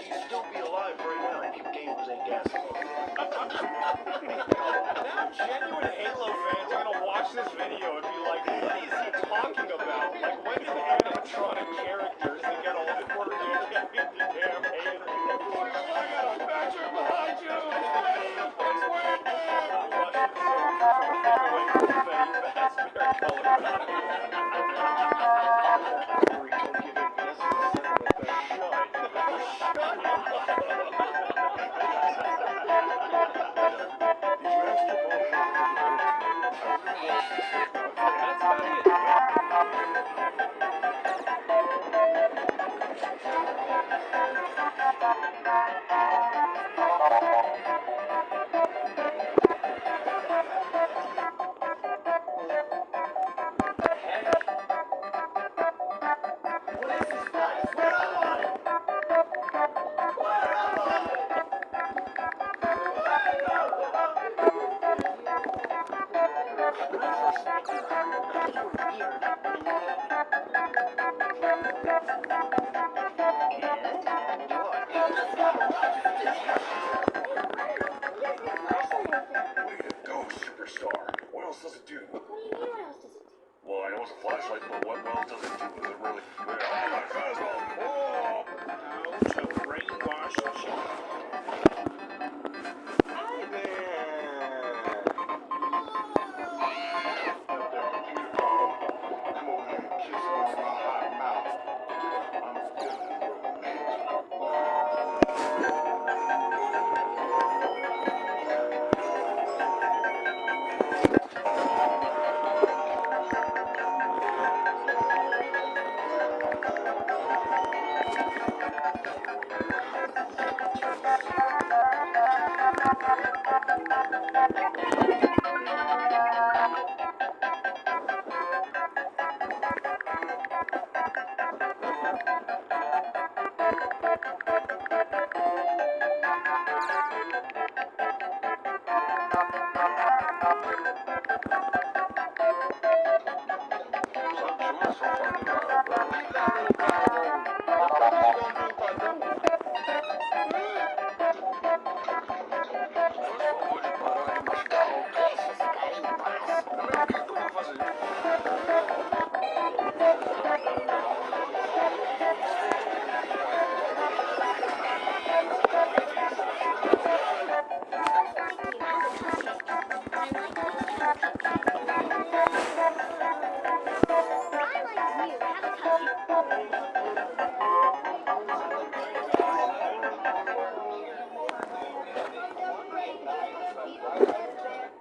He'd still be alive right now if you gave him St. Gas.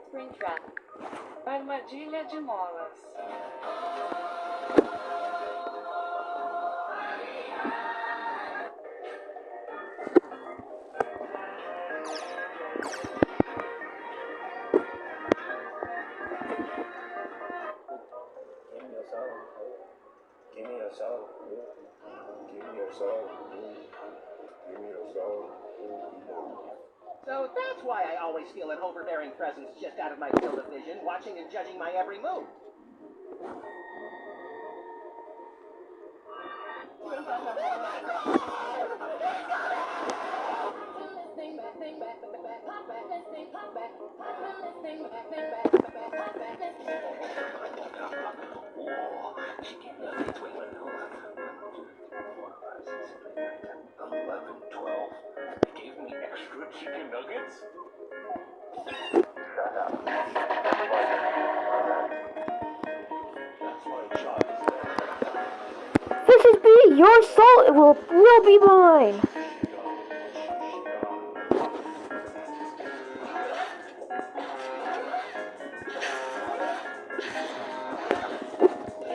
Springtrap. Armadilha de molas. Give me a soul. Give me a soul. Give me a soul. So that's why I always feel an overbearing presence just out of my field of vision, watching and judging my every move. Chicken nuggets? Fishes B, your soul will be mine.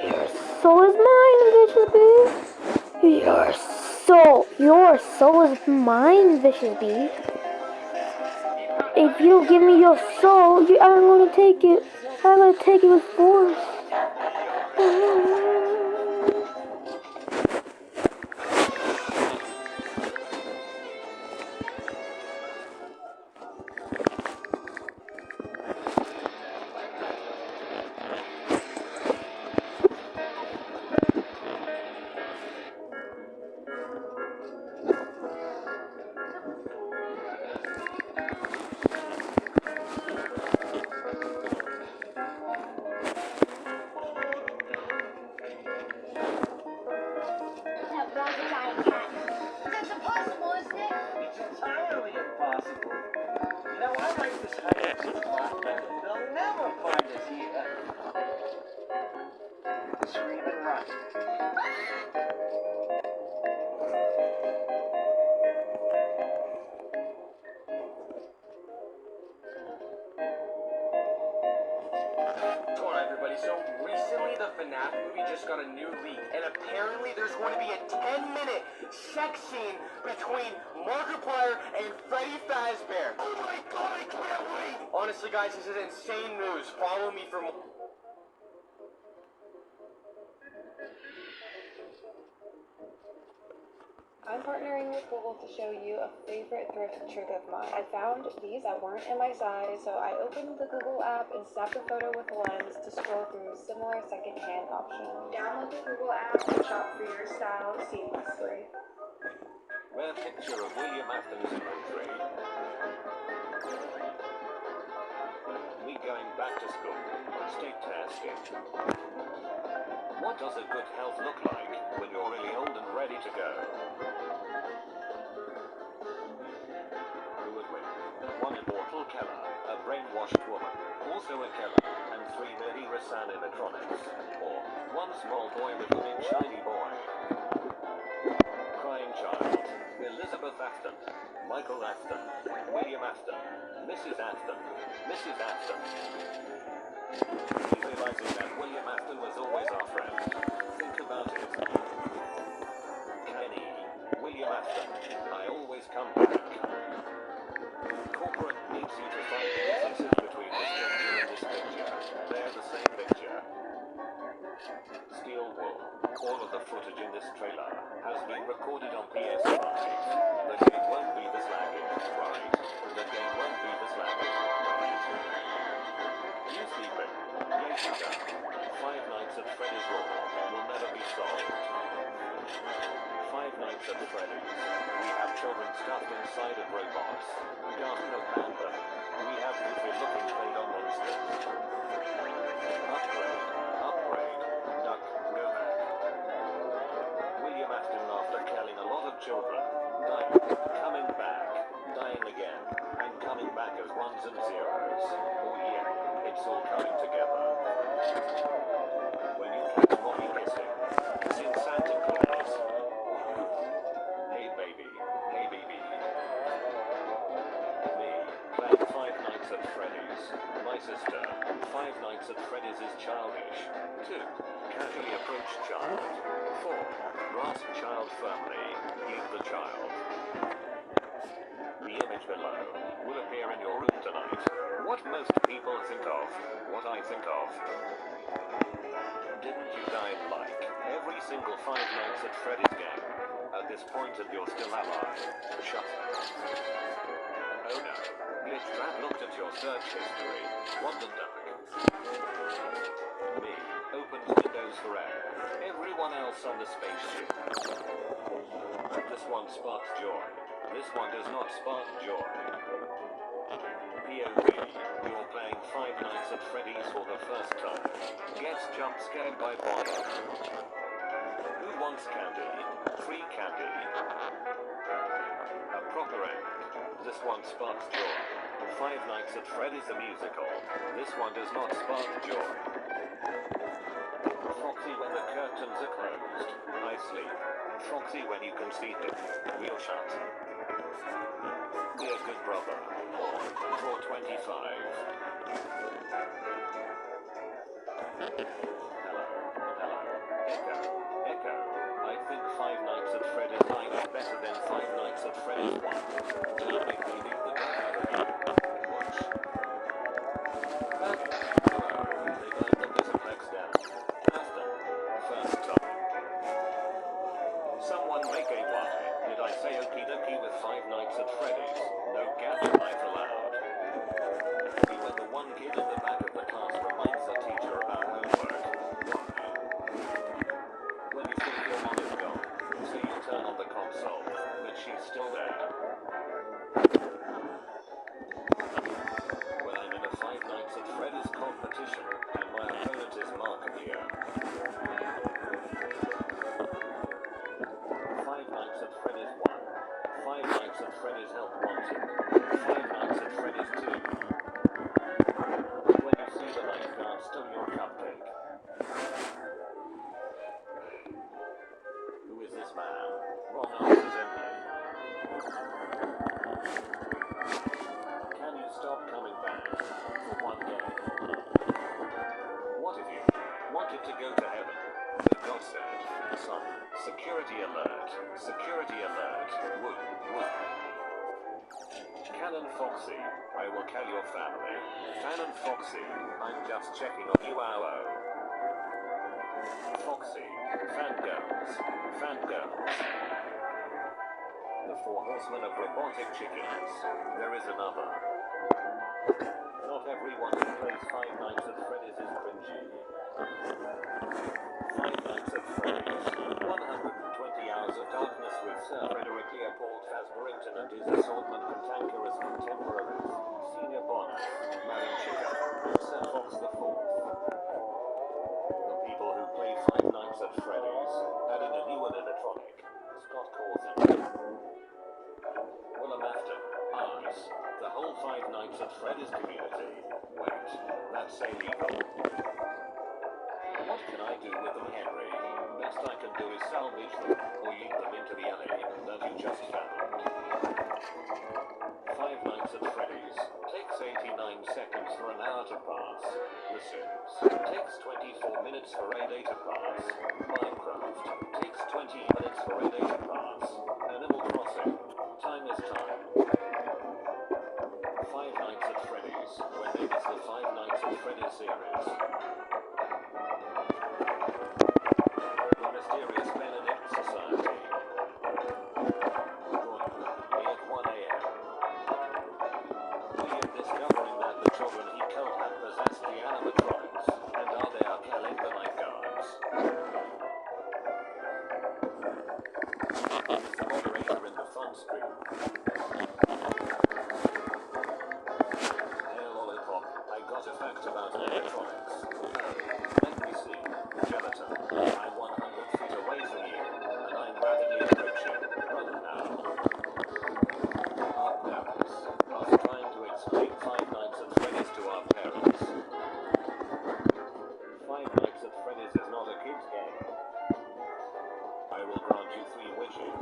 Your soul is mine, Vicious B. Your soul is mine, Vicious B. If you don't give me your soul, I'm gonna take it. I'm gonna take it with force. That's impossible, isn't it? It's entirely impossible. You know, I like this hiding spot. They'll never find us here. Train. Come on, everybody. So recently, the FNAF movie just got a new leak, and apparently there's going to be a 10-minute sex scene between Markiplier and Freddy Fazbear. Oh my god, I can't wait! Honestly, guys, this is insane news. Follow me for more. I'm partnering with Google to show you a favorite thrift trick of mine. I found these that weren't in my size, so I opened the Google app and snapped a photo with a lens to scroll through similar secondhand options. Download the Google app and shop for your style seamlessly. Rare picture of William Afton's inventory. Me going back to school. State testing. What does a good health look like when you're really old and ready to go? Who would win? One immortal Keller, a brainwashed woman, also a Keller, and 3 Mehdi Rasan animatronics. Or one small boy with a big shiny boy. Crying child. Elizabeth Afton, Michael Afton, William Afton, Mrs. Afton, Mrs. Afton. Realizing that William Afton was always our friend. Think about it. Kenny, William Afton, I always come back. Corporate needs you to find the differences between this picture and this picture. They're the same picture. Steel Wool. All of the footage in this trailer has been recorded on PS5. The game won't be this laggy, right? The game won't be this laggy, right? You sleeping? Yay, sugar. 5 Nights at Freddy's Raw will never be solved. 5 Nights at Freddy's. We have children stuffed inside of robots. Garden of Panda. We have goofy-looking Play-Doh monsters. Upgrade. Upgrade. Duck. Go back. William Afton, after killing a lot of children, dying, coming back, dying again, and coming back as ones and zeros. Oh yeah, it's all coming together. When you catch mommy kissing, sing Santa Claus. Hey baby, hey baby. Me, playing 5 Nights at Freddy's. My sister, 5 Nights at Freddy's is childish. 2. Casually approach child. 4. Grasp child firmly. Leave the child. The image below will appear in your room tonight. What most people think of, what I think of. Didn't you die like every single 5 Nights at Freddy's game? At this point and you're still alive. Shut up. Oh no. Glitch Trap looked at your search history. What the duck? Me. Opens Windows for air. Everyone else on the spaceship. This one sparks joy. This one does not spark joy. POV. You're playing 5 Nights at Freddy's for the first time. Gets jump scared by Bonnie. Who wants candy? Free candy. A proper end. This one sparks joy. 5 Nights at Freddy's the musical. This one does not spark joy. Foxy when the curtains are closed. I sleep. Foxy when you can see him. We'll shut. Be a good brother. Or draw 25. Hello. Hello. Echo. Echo. I think 5 Nights at Freddy's 9 is better than 5 Nights at Freddy's 1. To make me leave the dog out of you. Watch. Hello. They burned the Visiplex down. After. First time. Someone make a Y. Did I say okie dokie with 5 Nights at Freddy's? No gadget life allowed. See when the one kid in the back of the class reminds the teacher about homework. Why? When you think your mom is gone, so you turn on the console, but she's still there. When I'm in a 5 Nights at Freddy's competition, and my opponent is Mark here. 5 Nights at Freddy's 1. 5 Nights at Freddy's Help Wanted. 5 Nights at Freddy's 2. When you see the lifeguard steal your cupcake. I'll kill your family. Fan and Foxy, I'm just checking on you, ow. Foxy, fangirls, fangirls. The Four Horsemen of Robotic Chickens. There is another. Not everyone who plays Five Nights at Freddy's is cringy. Five Nights at Freddy's. 120 Hours of Darkness with Sir Frederick Leopold Fazberington and his assortment cantankerous contemporaries. Senior Bonner, Madam Chica, Sir Fox the Fourth. The people who play Five Nights at Freddy's, adding a new animatronic. Scott Cawthon. Willem Afton, Ice. The whole Five Nights at Freddy's community. Wait, that's illegal. What can I do with them, Henry? Best I can do is salvage them, or yeet them into the alley that you just found. Five Nights at Freddy's. Takes 89 seconds for an hour to pass. The Sims. Takes 24 minutes for a day to pass. Minecraft. Takes 20 minutes for a day to pass. Animal Crossing. Time is time. Five Nights at Freddy's. When they miss the Five Nights at Freddy's series. The Mysterious Benedict Society. Gordon, at 1 a.m. William discovering that the children he killed had possessed the animatronics, and are there killing the night guards. He's the moderator in the fun stream. Hey Lollipop, I got a fact about animatronics. Let me see. Gelatin. I'm 100 feet away from you, and I'm rapidly approaching. Run now. Our parents. Us trying to explain Five Nights at Freddy's to our parents. Five Nights at Freddy's is not a kid's game. I will grant you 3 wishes.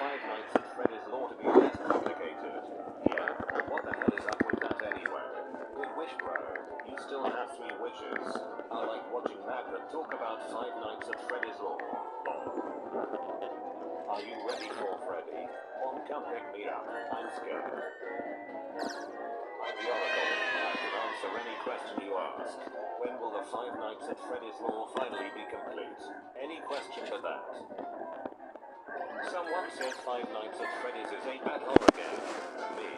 Five Nights at Freddy's law to be less complicated. Yeah, what the hell is up with that anyway? Good wish, bro. You still have 3 wishes. I like watching Magnet talk about Five Nights at Freddy's law. Are you ready for Freddy? Mom, come pick me up. I'm scared. I'm the Oracle. I can answer any question you ask. When will the Five Nights at Freddy's law finally be complete? Any question but that. Someone says Five Nights at Freddy's is a bad horror game. Me.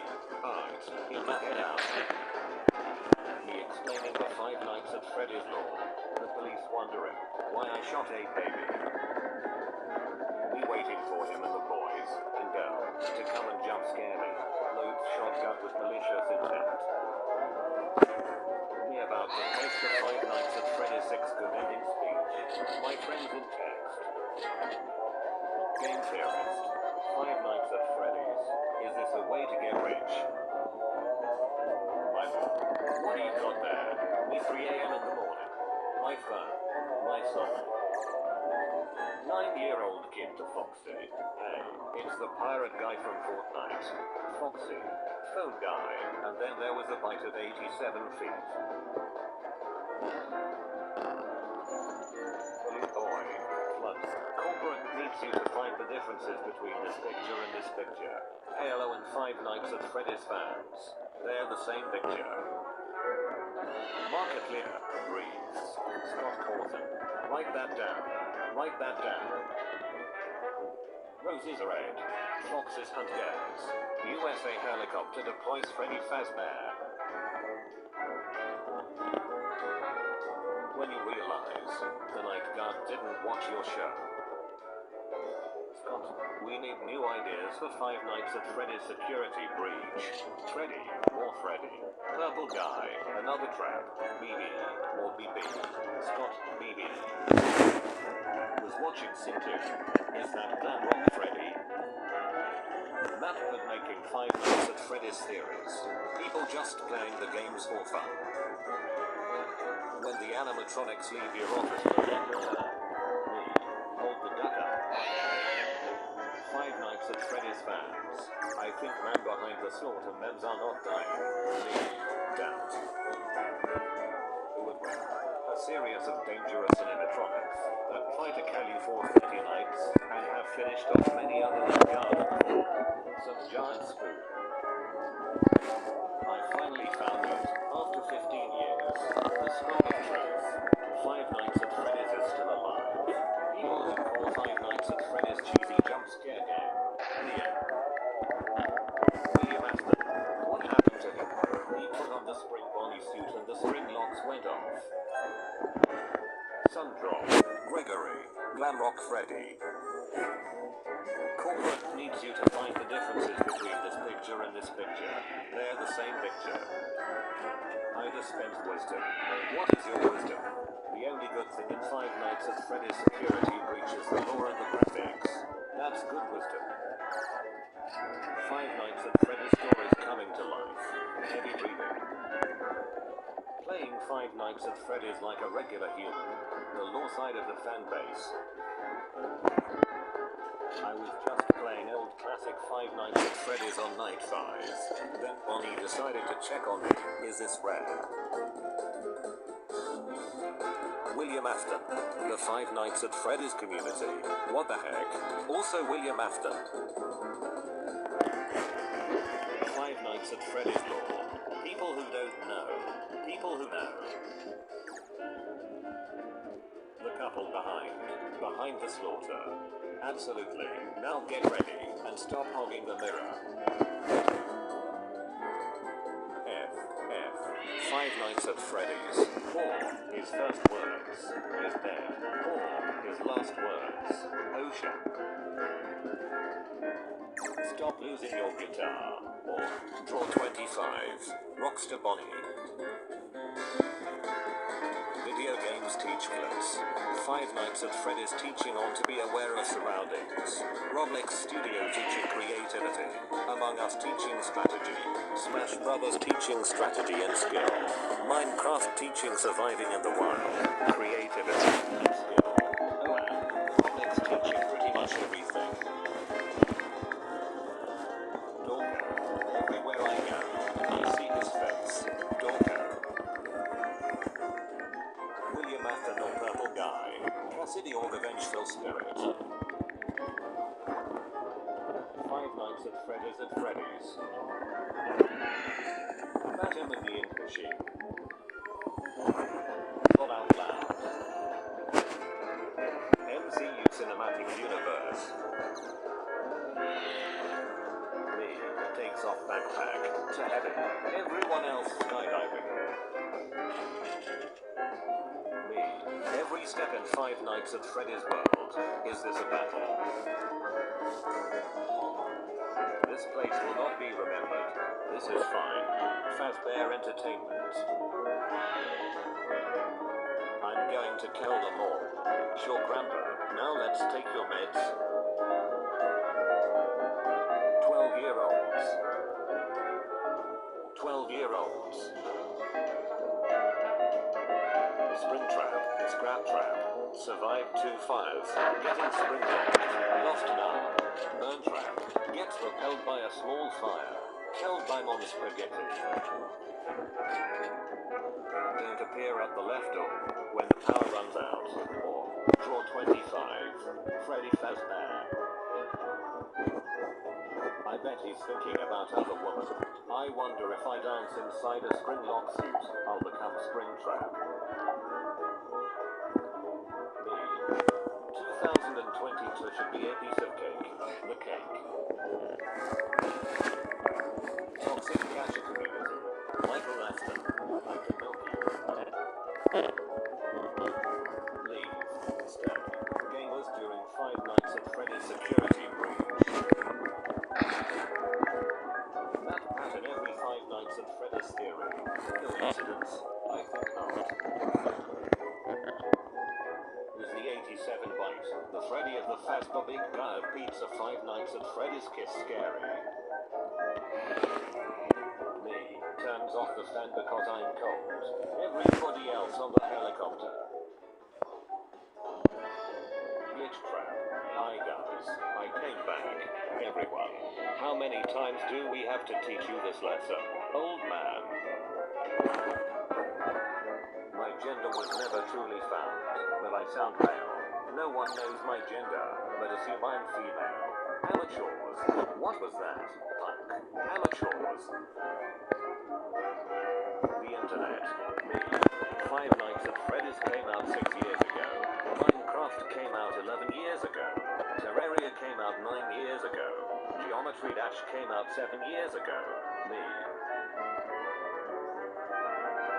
Eyes. In my head out. Me explaining the Five Nights at Freddy's law. The police wondering why I shot a baby. Me waiting for him and the boys and girl to come and jump scare me. Loads shotgun with malicious intent. Me about to post the Five Nights at Freddy's 6 good ending speech. My friends in text. Game theorist. Five Nights at Freddy's. Is this a way to get rich? My mom. What do you got there? Me 3 a.m. in the morning. My phone. My son. 9-year-old kid to Foxy. Hey, it's the pirate guy from Fortnite. Foxy. Phone guy. And then there was a bite at 87 feet. Bully boy. Flood. Corporate needs you to find the differences between this picture and this picture. Halo and Five Nights at Freddy's fans. They're the same picture. Market leader. Breathes. Scott Cawthon. Write that down. Write that down. Roses are red. Foxes hunt girls. USA helicopter deploys Freddy Fazbear. When you realize the night guard didn't watch your show. Scott, we need new ideas for Five Nights at Freddy's security breach. Freddy, more Freddy. Purple guy, another trap. BB, more BB. Scott, BB. Was watching Sintu. Is that Glam Rock Freddy? Matt Hood making Five Nights at Freddy's theories. People just playing the games for fun. When the animatronics leave your office but then return. Me, hold the duck up. Five Nights at Freddy's fans. I think man behind the slaughter memes are not dying. Me, doubt. Who would win? A series of dangerous animatronics that try to kill you for 30 nights and have finished off many other than Garden. Some giant spoon. I finally The Scroll of Truth. Five Nights at Freddy's is still alive. People who call Five Nights at Freddy's cheesy jump scare game. The end. William Afton. What happened to him? He put on the spring Bonnie suit and the spring locks went off. Sundrop. Gregory. Glamrock Freddy. Corporate needs you to find the differences between this picture and this picture. They're the same picture. I dispense wisdom. What is your wisdom? The only good thing in Five Nights at Freddy's security breaches the lore and the graphics. That's good wisdom. Five Nights at Freddy's stories coming to life. Heavy breathing. Playing Five Nights at Freddy's like a regular human. The lore side of the fan base. I was just playing old classic Five Nights at Freddy's on night 5. Then Bonnie decided to check on me. Is this red? William Afton. The Five Nights at Freddy's community. What the heck? Also William Afton. Five Nights at Freddy's lore. People who don't know. People who know. The couple behind the slaughter. Absolutely. Now get ready and stop hogging the mirror. F. Five Nights at Freddy's. Or his first words. Is dead. Or his last words. Ocean. Stop losing your guitar. Or draw 25. Rockstar Bonnie. Video games teach clips. Five Nights at Freddy's teaching on to be aware of surroundings. Roblox Studio teaching creativity. Among Us teaching strategy. Smash Brothers teaching strategy and skill. Minecraft teaching surviving in the wild. Creativity and skill. Oh, and Roblox teaching pretty much everything. Dorco. Everywhere I go, I see his face. Dorco. William Afton or Purple Guy. Cassidy or the Vengeful Spirit. Five Nights at Freddy's at Freddy's. About him and the ink machine. Not out loud. MCU Cinematic Universe. Me takes off backpack to heaven. Everyone else skydiving. Every step in Five Nights at Freddy's world. Is this a battle? This place will not be remembered. This is fine. Fazbear Entertainment. I'm going to kill them all. Sure, Grandpa. Now let's take your meds. 12-year-olds. 12-year-olds. Springtrap, Scrap Trap, Survive 2-5, Getting Springtrap, Lost Now, Burn Trap, Gets repelled by a small fire, Killed by Mom's Spaghetti. Don't appear at the left door when the power runs out, or draw 25, Freddy Fazbear. I bet he's thinking about other woman. I wonder if I dance inside a Springlock suit, I'll become Springtrap. 2022 should be a piece of cake. The cake. Toxic Catcher Community. Michael Afton. I can help you. Leave. Stay. Gamers during Five Nights at Freddy's security breach. That pattern every Five Nights at Freddy's theory. Coincidence? I think not. Is the 87 bite, the Freddy of the Fazbear Big Guy of Pizza Five Nights at Freddy's Kiss scary? Me turns off the fan because I'm cold. Everybody else on the helicopter. Glitch trap. Hi guys, I came back. Everyone, how many times do we have to teach you this lesson? Old man. My gender was never truly found, but I sound male. No one knows my gender, but assume I'm female. Amateurs. What was that? Punk. Amateurs. The internet. Me. Five Nights at Freddy's came out 6 years ago. Minecraft came out 11 years ago. Terraria came out 9 years ago. Geometry Dash came out 7 years ago. Me.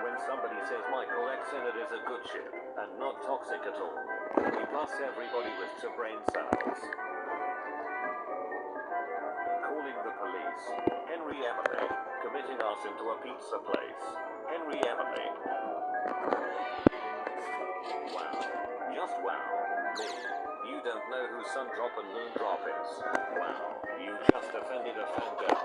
When somebody says Michael X in it is a good ship, and not toxic at all. We bus everybody with 2 brain cells. Calling the police. Henry Emily, committing arson to a pizza place. Henry Emily. Wow. Just wow. Me. You don't know who Sundrop and Moondrop is. Wow. You just offended a fangirl.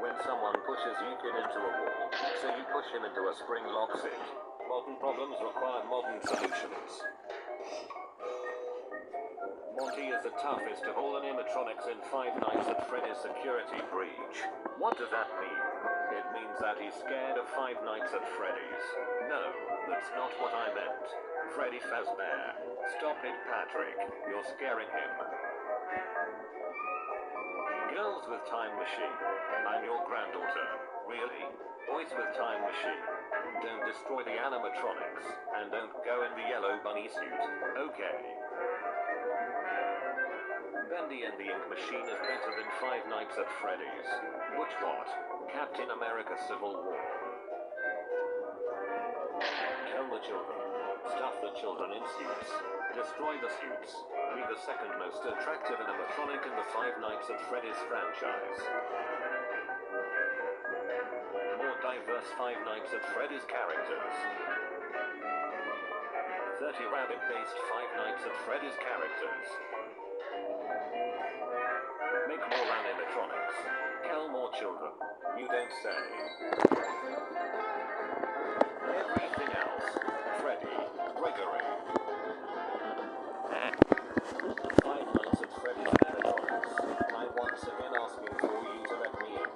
When someone pushes you kid into a wall, so you push him into a spring lock seat. Modern problems require modern solutions. Monty is the toughest of all animatronics in Five Nights at Freddy's security breach. What does that mean? It means that he's scared of Five Nights at Freddy's. No, that's not what I meant. Freddy Fazbear. Stop it, Patrick. You're scaring him. Girls with Time Machine. I'm your granddaughter. Really? Boys with Time Machine. Don't destroy the animatronics. And don't go in the yellow bunny suit. Okay. Bendy and the Ink Machine is better than Five Nights at Freddy's. Which what? Captain America Civil War. Kill the children. Stuff the children in suits. Destroy the suits. Be the second most attractive animatronic in the Five Nights at Freddy's franchise. More diverse Five Nights at Freddy's characters. 30 rabbit-based Five Nights at Freddy's characters. Make more animatronics. Kill more children. You don't say. Everything else. Freddy. Gregory. Five Nights at Freddy's animatronics. I'm once again asking for you to let me in.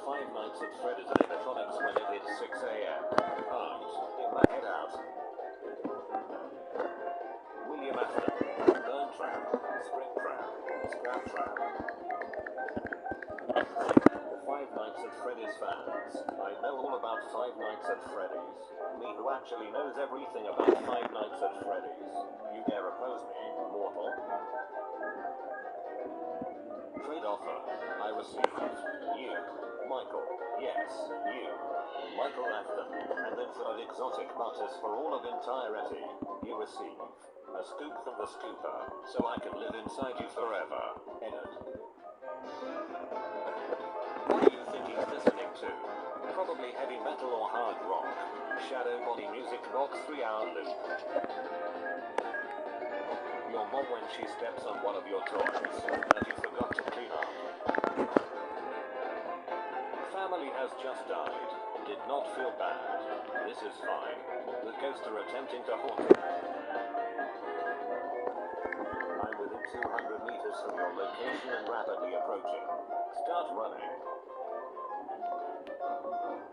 Five Nights at Freddy's animatronics when it hits 6 a.m. Right. Get my head out. William Afton. Burn Trap. Spring Trap. Scrap Trap. Five Nights at Freddy's fans. I know all about Five Nights at Freddy's. Me who actually knows everything about Five Nights at Freddy's. You dare oppose me, mortal? Trade offer. I receive you, Michael. Yes, you, Michael Afton. And then for an exotic butters for all of entirety, you receive a scoop from the scooper, so I can live inside you forever. Ennard. What do you think he's listening to? Probably heavy metal or hard rock. Shadow Body Music Box 3-hour loop. Your mom when she steps on one of your toys that you forgot to clean up. Family has just died. Did not feel bad. This is fine. The ghosts are attempting to haunt him. I'm within 200 meters from your location and rapidly approaching. Start running.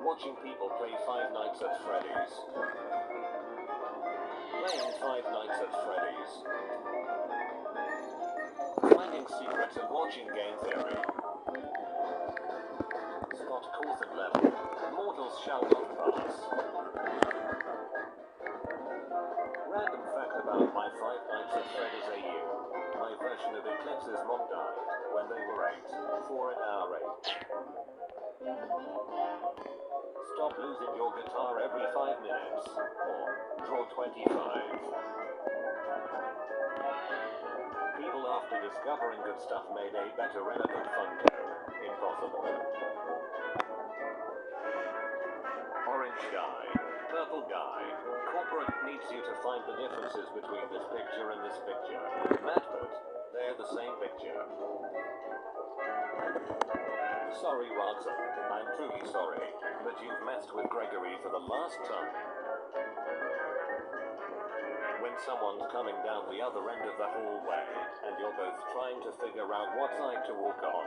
Watching people play Five Nights at Freddy's. Playing Five Nights at Freddy's. Finding secrets and watching Game Theory. Scott Cawthon level. Mortals shall not pass. Random fact about my Five Nights at Freddy's AU. My version of Eclipse's mom died when they were 8. 4 in our age. Stop losing your guitar every 5 minutes. Or draw 25. People after discovering good stuff made a better relevant Funko. Impossible. Orange guy. Purple guy. Corporate needs you to find the differences between this picture and this picture. Madbert, they're the same picture. Sorry, Watson. I'm truly sorry, but you've messed with Gregory for the last time. When someone's coming down the other end of the hallway, and you're both trying to figure out what side to walk on.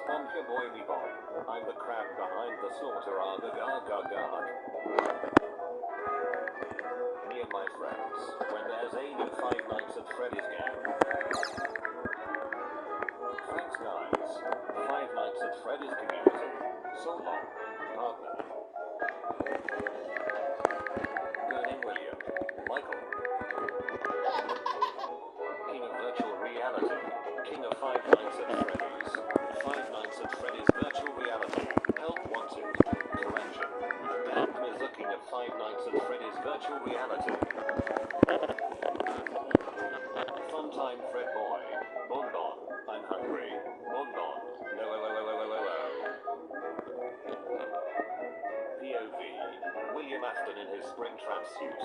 Spunk your boy me Bob. I'm the crab behind the slaughter guard. Me and my friends, when there's a new Five Nights at Freddy's game. skies. Five Nights at Freddy's community. So long, partner. Learning William. Michael. King of virtual reality. King of Five Nights at Freddy's. Five Nights at Freddy's virtual reality. Help wanted. Correction. Dan is the king of Five Nights at Freddy's virtual reality. Fun time, Fred boy. Bon bon. I'm hungry. Bon bon. No. POV. William Afton in his spring trap suit.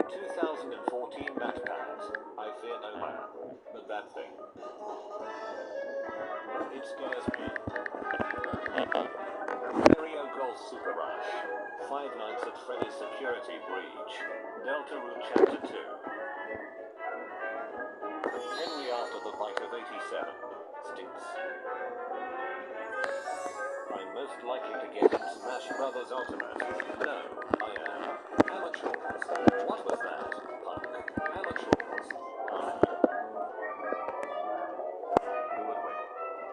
2014 MatPat. I fear no man, but that thing. It scares me. Mario Golf Super Rush. Five Nights at Freddy's Security Breach. Deltarune Chapter 2. Henry after the bite of 87. Stinks. I'm most likely to get in Smash Brothers Ultimate. No, I am. Amateurs. What was that? Punk. Amateurs. Who would win?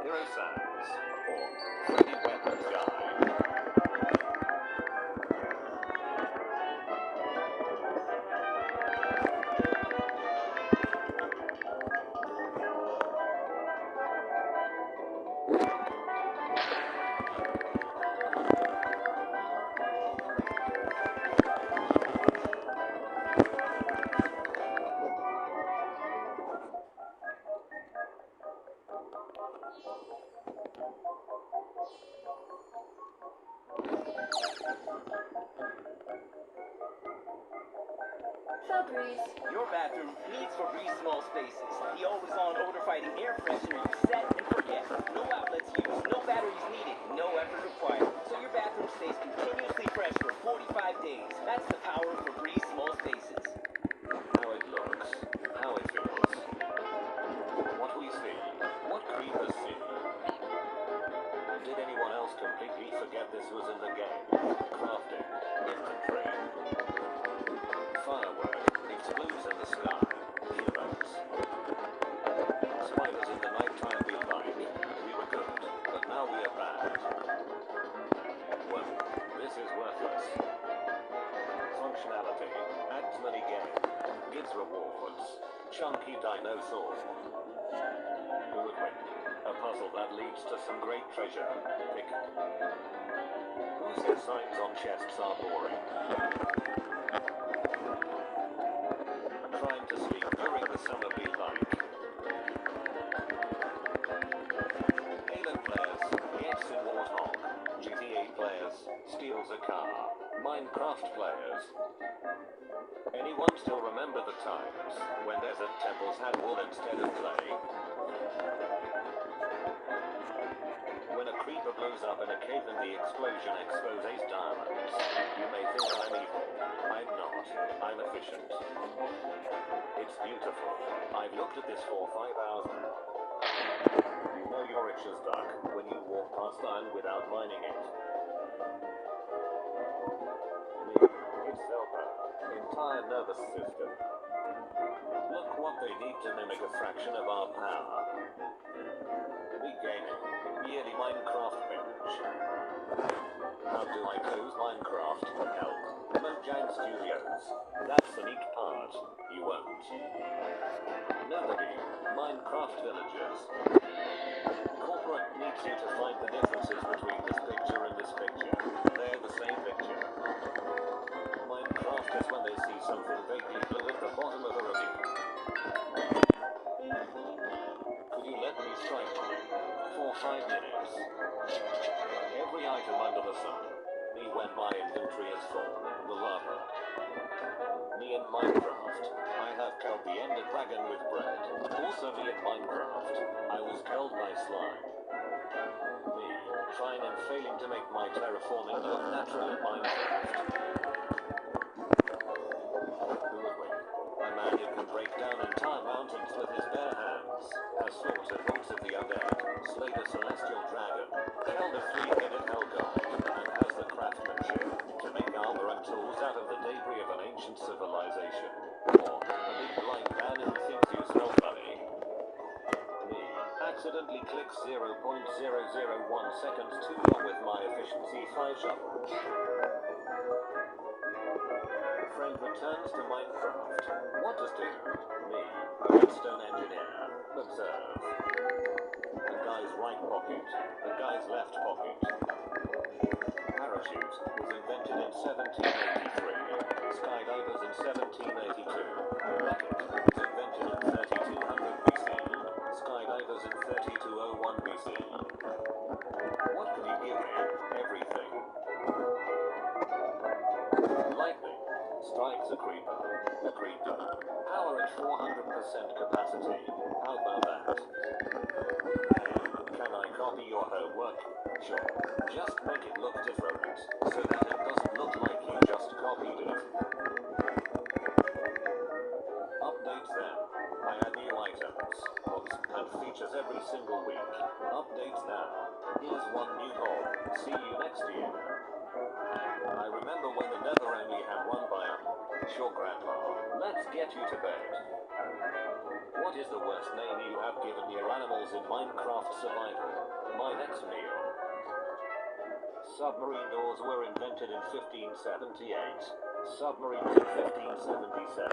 Hero Sans or Freddy Weapons Guy? Your bathroom needs Febreze small spaces. The always-on odor-fighting air freshener you set and forget. No outlets used, no batteries needed, no effort required. So your bathroom stays continuously fresh for 45 days. That's the power of Febreze small spaces. How it looks. How it feels. What we see. What creepers see. Did anyone else completely forget this was in the game? Crafting. Infantry. Firework. Explodes in the sky. Heroes. Spiders in the nighttime we like. We were good, but now we are bad. Well, this is worthless. Functionality. Adds money game. Gives rewards. Chunky dinosaur. Who would win? A puzzle that leads to some great treasure. Pick. Who says signs on chests are boring? Trying to sleep during the summer we like. Halo players, yes in Warthog. GTA players, steals a car. Minecraft players. Anyone still remember the times when desert temples had wool instead of clay? When a creeper blows up in a cave and the explosion exposes diamonds. You may think I'm evil. I'm not. I'm efficient. It's beautiful. I've looked at this for 5 hours now. You know you're rich as duck when you walk past iron without mining it. Me, it's Zelda. Entire nervous system. Look what they need to mimic a fraction of our power. Me gaming. Yearly Minecraft binge. How do I close Minecraft? Help. Mojang Studios. That's the neat part. You won't. Nobody. Minecraft villagers. Corporate needs you to find the differences between this picture and this picture. They're the same picture. Minecraft is when they see something vaguely blue at the bottom of a ravine. Could you let me strike mine? For 5 minutes. Every item under the sun. Me when my inventory is full. The lava. Me in Minecraft. I have killed the Ender Dragon with bread. Also me in Minecraft. I was killed by slime. Me, trying and failing to make my terraforming look natural in Minecraft. Who would win? A man who can break down entire mountains with his bare hands. Has slaughtered most of the undead. Slayed a celestial dragon. Killed a 3-headed hell god. And has the craftsmanship to make armor and tools out of the debris of an ancient civilization. Or a big blind man who thinks you smell funny. accidentally clicked 0.001 seconds too long with my efficiency 5 shovel. Friend returns to Minecraft. What does do? Me, a redstone engineer. Observe. The guy's right pocket. The guy's left pocket. Parachute was invented in 1783. Skydivers in 1782. Rocket was invented in 3200 BC. Skydivers in 3201 BC. What could he give me? Everything. Lightning strikes a creeper. A creeper. Power at 400% capacity. How about that? Can I copy your homework? Sure. Just make it look different, so that it doesn't look like you just copied it. Updates then. I add new items, mods, and features every single week. Updates now. Here's one new mod. See you next year. I remember when the Nether only had one biome. Sure, Grandpa. Let's get you to bed. What is the worst name you have given your animals in Minecraft Survival? My next meal. Submarine doors were invented in 1578. Submarines in 1577.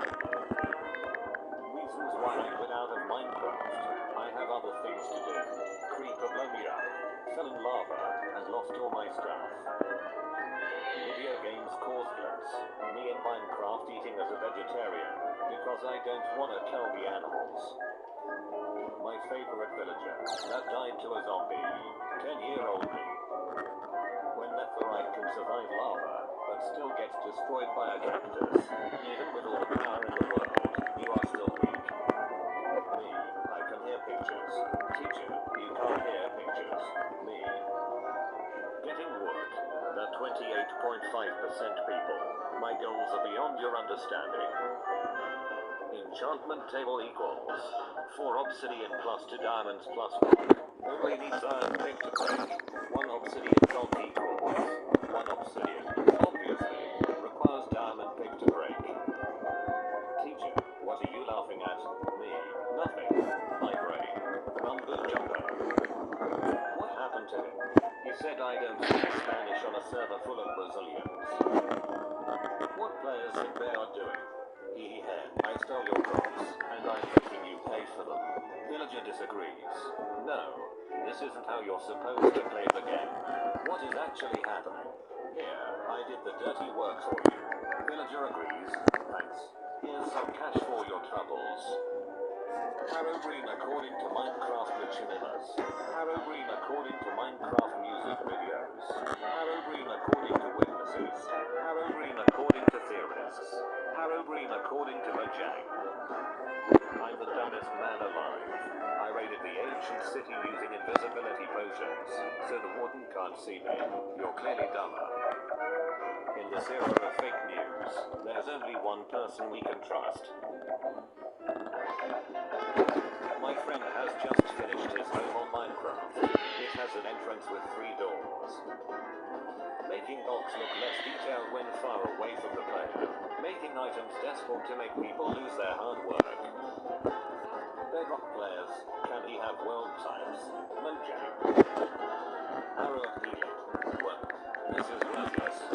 Reasons why I quit out of Minecraft. I have other things to do. Creeper blow me up. Fell in lava and lost all my stuff. Video games causeless. Me in Minecraft eating as a vegetarian because I don't want to kill the animals. My favorite villager that died to a zombie. 10-year-old me. When netherite can survive lava but still gets destroyed by a cactus, even with all the power in the world, you are still weak. Me, I can hear pictures. Teacher, you can't hear pictures. Me. Getting wood. The 28.5% people. My goals are beyond your understanding. Enchantment table equals 4 obsidian plus 2 diamonds plus 1. Only needs iron pick to break. 1 obsidian block equals 1 obsidian. Obviously, requires diamond pick to break. Teacher, what are you laughing at? Me. Nothing. My brain. Rumbo jumbo. What happened to him? He said I don't speak Spanish on a server full of Brazilians. What players think they are doing? I stole your crops, and I'm making you pay for them. Villager disagrees. No, this isn't how you're supposed to play the game. What is actually happening? Here, I did the dirty work for you. Villager agrees. Thanks. Here's some cash for your troubles. Harrow Green according to Minecraft Lichinimas. Harrow Green according to Minecraft music videos. Harrow Green according to witnesses. Harrow Green according to theorists. Harrow Green according to Mojang. I'm the dumbest man alive. I raided the ancient city using invisibility potions, so the warden can't see me. You're clearly dumber. In this era of fake news, there's only one person we can trust. My friend has just finished his home on Minecraft. It has an entrance with 3 doors. Making blocks look less detailed when far away from the player. Making items desperate to make people lose their hard work. Bedrock players, can he have world types? Mojang. Arrow of healing. Well, this is worthless.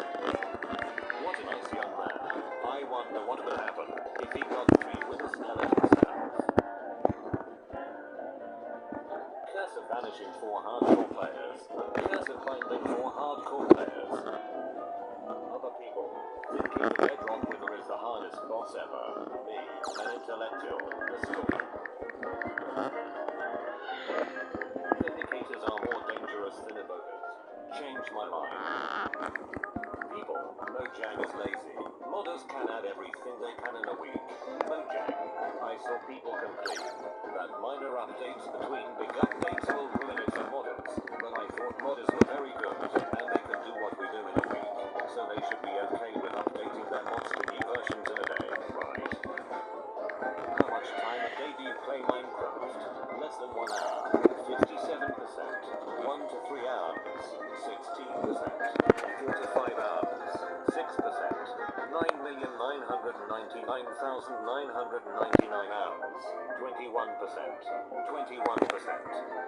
What a nice young man. I wonder what would happen if he got 3 with a skeleton staff. Curse of banishing 4 hardcore players. Curse of finding 4 hardcore players. Other people thinking the Bedrock Wither is the hardest boss ever. Me, an intellectual. The story. Vindicators are more dangerous than evokers. Change my mind. People, Mojang is lazy. Modders can add everything they can in a week. Mojang, I saw people complain that minor updates between big updates will ruin it for modders, but I thought modders were very good, and they could do what we do in a week, so they should be okay with updating their mods to new versions in a day, right? How much time a day do you play Minecraft? Less than 1 hour. 57%. 1 to 3 hours. 16%. 4 to 5 hours. 6%. 9,999,999 hours. Players, 21%. 21%.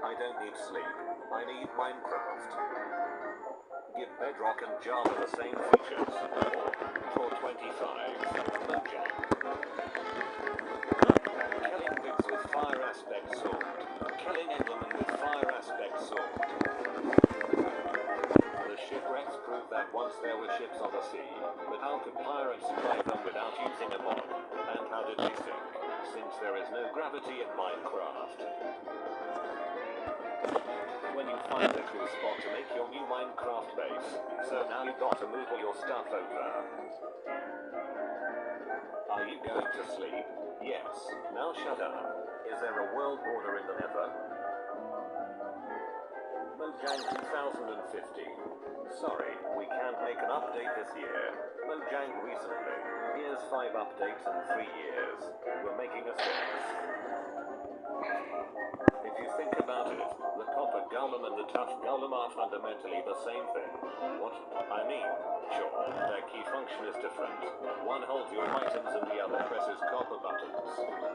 I don't need sleep. I need Minecraft. Give Bedrock and Java the same features. For 25. Mojang. Killing pigs with fire aspect sword. Killing Enderman with fire aspect sword. The shipwrecks prove that once there were ships on the sea, but how could pirates survive them without using a mod? And how did they sink? Since there is no gravity in Minecraft. When you find a cool spot to make your new Minecraft base, so now you've got to move all your stuff over. Are you going to sleep? Yes. Now shut up. Is there a world border in the Nether? Mojang 2015. Sorry, we can't make an update this year. Mojang recently. Here's 5 updates in 3 years. We're making a 6. If you think about it, the copper golem and the tough golem are fundamentally the same thing. What? I mean, sure, their key function is different. One holds your items and the other presses copper buttons.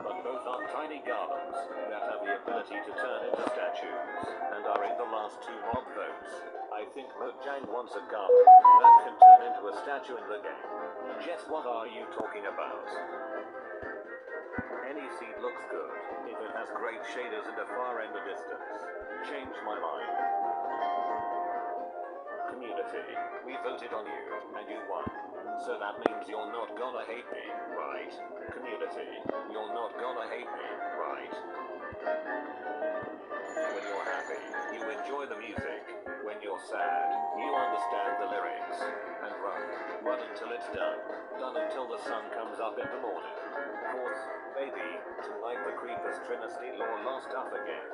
But both are tiny golems that have the ability to turn into statues, and are in the last 2 mob votes. I think Mojang wants a golem that can turn into a statue in the game. Jess, what are you talking about? Any seed looks good, if it has great shaders and a far end of distance. Change my mind. Community, we voted on you, and you won. So that means you're not gonna hate me, right? Community, you're not gonna hate me, right? When you're happy, you enjoy the music. When you're sad, you understand the lyrics. And run. Run until it's done. Done until the sun comes up in the morning. Fourth, baby, tonight the Creepers Trinity lore lost up again.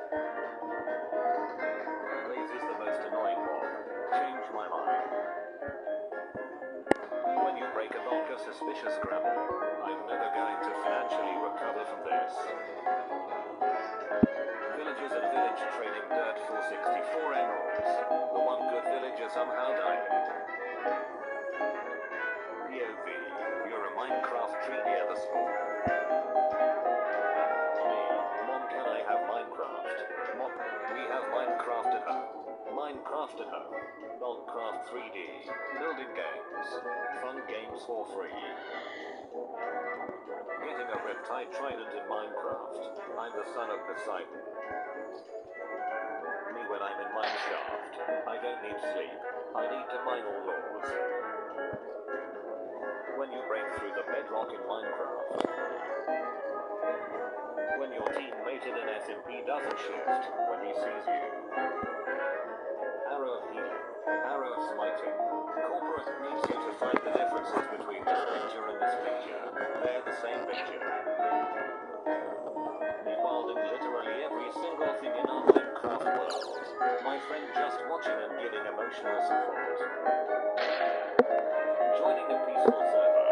Blaze is the most annoying mob. Change my mind. When you break a lock of suspicious gravel, I'm never going to financially recover from this. Villagers and village trading dirt for 64 emeralds. The one good villager somehow died. POV, you're a Minecraft tree near the school. Me, Mom, can I have Minecraft? Mom, we have Minecraft at home. Minecraft at home. Minecraft 3D. Building games. Fun games for free. Getting a Riptide Trident in Minecraft. I'm the son of Poseidon. Me when I'm in Minecraft. I don't need sleep. I need to mine all laws. When you break through the bedrock in Minecraft. When your teammate in an SMP doesn't shift when he sees you. Arrow of healing. Arrow of smiting. Corporate needs you to find the differences between this picture and this picture. They're the same picture. Rewilding literally every single thing in our Minecraft world. My friend just watching and giving emotional support. Joining a peaceful server.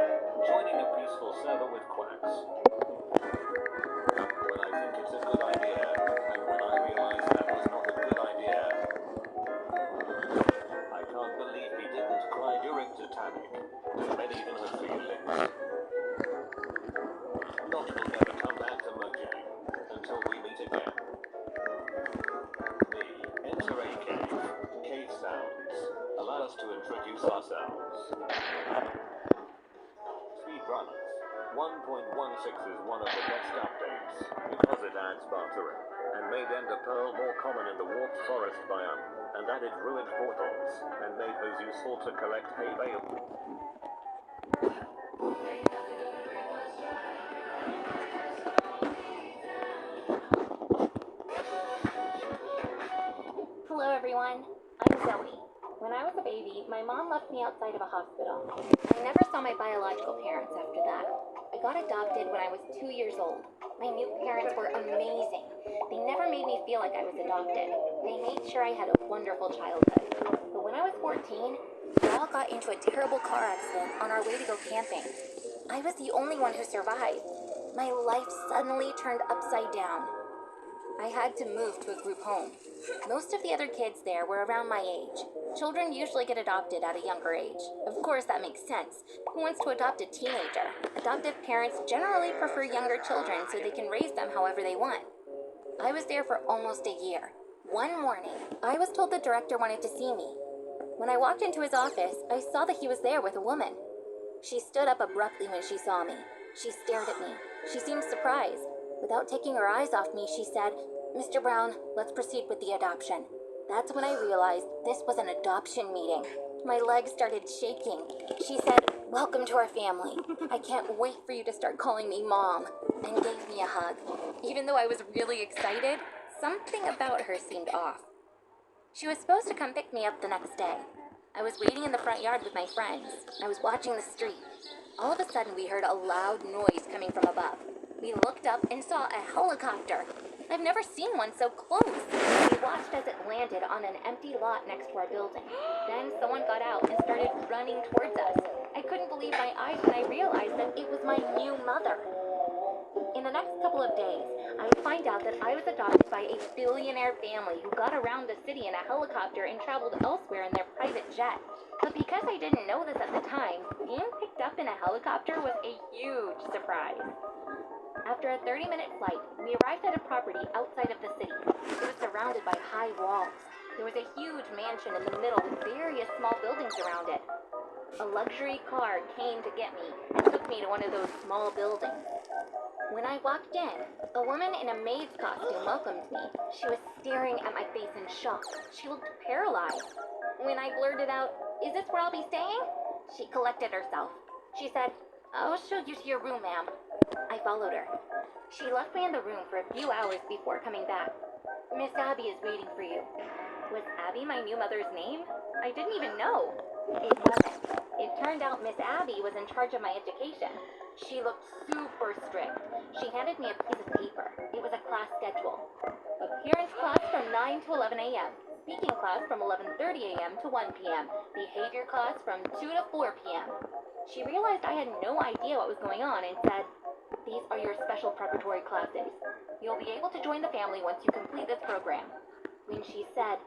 Joining a peaceful server with quacks. When I think it's a good idea, and when I realize that was not a good idea. I can't believe he didn't cry during Titanic. Do men even have feelings? Notch will never come back to Mojang until we meet again. Me, enter a cave. Cave sounds. Allow us to introduce ourselves. Speedrunners. 1.16 is one of the best updates, because it adds buttering, and made Ender Pearl more common in the Warped Forest biome, and added ruined portals, and made those useful to collect hay bale. Hello everyone, I'm Zoe. When I was a baby, my mom left me outside of a hospital. I never saw my biological parents after that. I got adopted when I was 2 years old. My new parents were amazing. They never made me feel like I was adopted. They made sure I had a wonderful childhood. But when I was 14, we all got into a terrible car accident on our way to go camping. I was the only one who survived. My life suddenly turned upside down. I had to move to a group home. Most of the other kids there were around my age. Children usually get adopted at a younger age. Of course, that makes sense. Who wants to adopt a teenager? Adoptive parents generally prefer younger children so they can raise them however they want. I was there for almost a year. One morning, I was told the director wanted to see me. When I walked into his office, I saw that he was there with a woman. She stood up abruptly when she saw me. She stared at me. She seemed surprised. Without taking her eyes off me, she said, "Mr. Brown, let's proceed with the adoption." That's when I realized this was an adoption meeting. My legs started shaking. She said, "Welcome to our family. I can't wait for you to start calling me Mom," and gave me a hug. Even though I was really excited, something about her seemed off. She was supposed to come pick me up the next day. I was waiting in the front yard with my friends. I was watching the street. All of a sudden, we heard a loud noise coming from above. We looked up and saw a helicopter. I've never seen one so close. We watched as it landed on an empty lot next to our building. Then someone got out and started running towards us. I couldn't believe my eyes when I realized that it was my new mother. In the next couple of days, I would find out that I was adopted by a billionaire family who got around the city in a helicopter and traveled elsewhere in their private jet. But because I didn't know this at the time, being picked up in a helicopter was a huge surprise. After a 30-minute flight, we arrived at a property outside of the city. It was surrounded by high walls. There was a huge mansion in the middle with various small buildings around it. A luxury car came to get me and took me to one of those small buildings. When I walked in, a woman in a maid's costume welcomed me. She was staring at my face in shock. She looked paralyzed. When I blurted out, "Is this where I'll be staying?" she collected herself. She said, "I'll show you to your room, ma'am." I followed her. She left me in the room for a few hours before coming back. "Miss Abby is waiting for you." Was Abby my new mother's name? I didn't even know. It wasn't. It turned out Miss Abby was in charge of my education. She looked super strict. She handed me a piece of paper. It was a class schedule. Appearance class from 9 to 11 a.m. Speaking class from 11:30 a.m. to 1 p.m. Behavior class from 2 to 4 p.m. She realized I had no idea what was going on and said, "These are your special preparatory classes. You'll be able to join the family once you complete this program." When she said,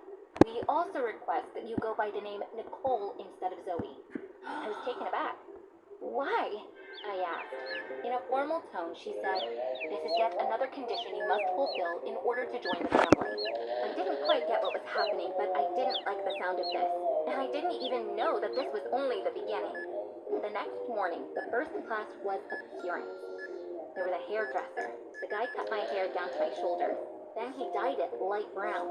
"We also request that you go by the name Nicole instead of Zoe," I was taken aback. "Why?" I asked. In a formal tone, she said, "This is yet another condition you must fulfill in order to join the family." I didn't quite get what was happening, but I didn't like the sound of this. And I didn't even know that this was only the beginning. The next morning, the first class was appearance. There was a hairdresser. The guy cut my hair down to my shoulders. Then he dyed it light brown.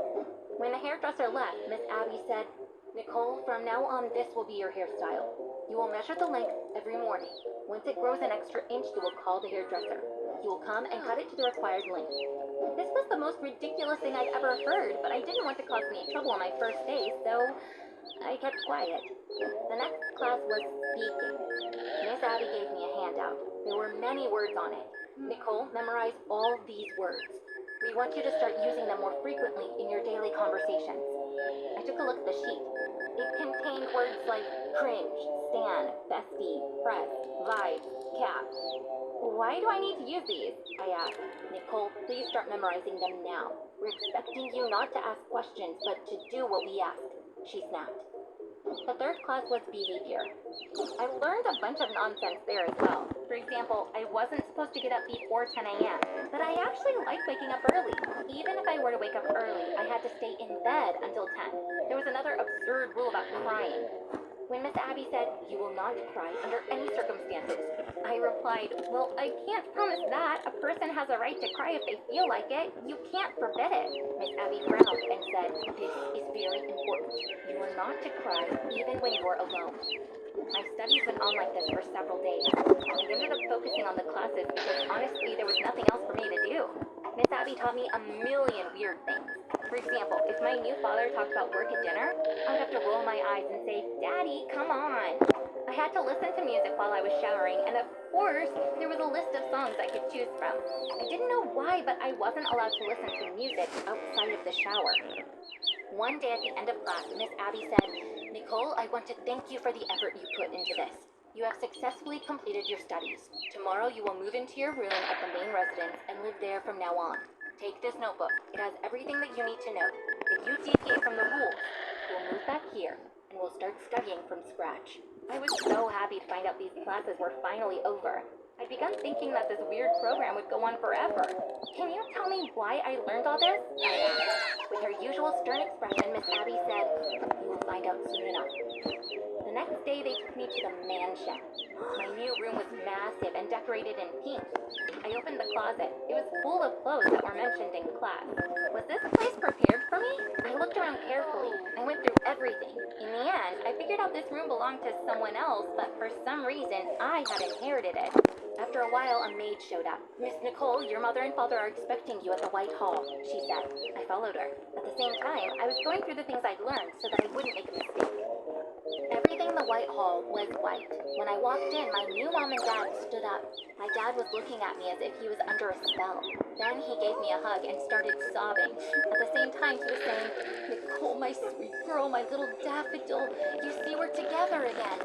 When the hairdresser left, Miss Abby said, "Nicole, from now on, this will be your hairstyle. You will measure the length every morning. Once it grows an extra inch, you will call the hairdresser. He will come and cut it to the required length." This was the most ridiculous thing I'd ever heard, but I didn't want to cause any trouble on my first day, so I kept quiet. The next class was speaking. Miss Abby gave me a handout. There were many words on it. "Nicole, memorize all these words. We want you to start using them more frequently in your daily conversations." I took a look at the sheet. It contained words like cringe, stan, bestie, press, vibe, cap. "Why do I need to use these?" I asked. "Nicole, please start memorizing them now. We're expecting you not to ask questions, but to do what we ask," she snapped. The third class was behavior. I learned a bunch of nonsense there as well. For example, I wasn't supposed to get up before 10 a.m., but I actually liked waking up early. Even if I were to wake up early, I had to stay in bed until 10. There was another absurd rule about crying. When Miss Abby said, "You will not cry under any circumstances," I replied, "Well, I can't promise that. A person has a right to cry if they feel like it. You can't forbid it." Miss Abby frowned and said, "This is very important. You are not to cry even when you're alone." My studies went on like this for several days. I ended up focusing on the classes because honestly there was nothing else for me to do. Miss Abby taught me a million weird things. For example, if my new father talked about work at dinner, I'd have to roll my eyes and say, "Daddy, come on." I had to listen to music while I was showering, and of course, there was a list of songs I could choose from. I didn't know why, but I wasn't allowed to listen to music outside of the shower. One day at the end of class, Miss Abby said, "Nicole, I want to thank you for the effort you put into this. You have successfully completed your studies. Tomorrow you will move into your room at the main residence and live there from now on. Take this notebook. It has everything that you need to know. If you deviate from the rules, we'll move back here, and we'll start studying from scratch. I was so happy to find out these classes were finally over. I'd begun thinking that this weird program would go on forever. Can you tell me why I learned all this? I asked. With her usual stern expression, Miss Abby said, "You will find out soon enough." The next day, they took me to the mansion. My new room was massive and decorated in pink. I opened the closet. It was full of clothes that were mentioned in class. Was this place prepared for me? I looked around carefully. I went through everything. In the end, I figured out this room belonged to someone else, but for some reason, I had inherited it. After a while, a maid showed up. "Miss Nicole, your mother and father are expecting you at the White Hall," she said. I followed her. At the same time, I was going through the things I'd learned so that I wouldn't make a mistake. Everything in the White Hall was white. When I walked in, my new mom and dad stood up. My dad was looking at me as if he was under a spell. Then he gave me a hug and started sobbing. At the same time, he was saying, "Nicole, my sweet girl, my little daffodil, you see, we're together again."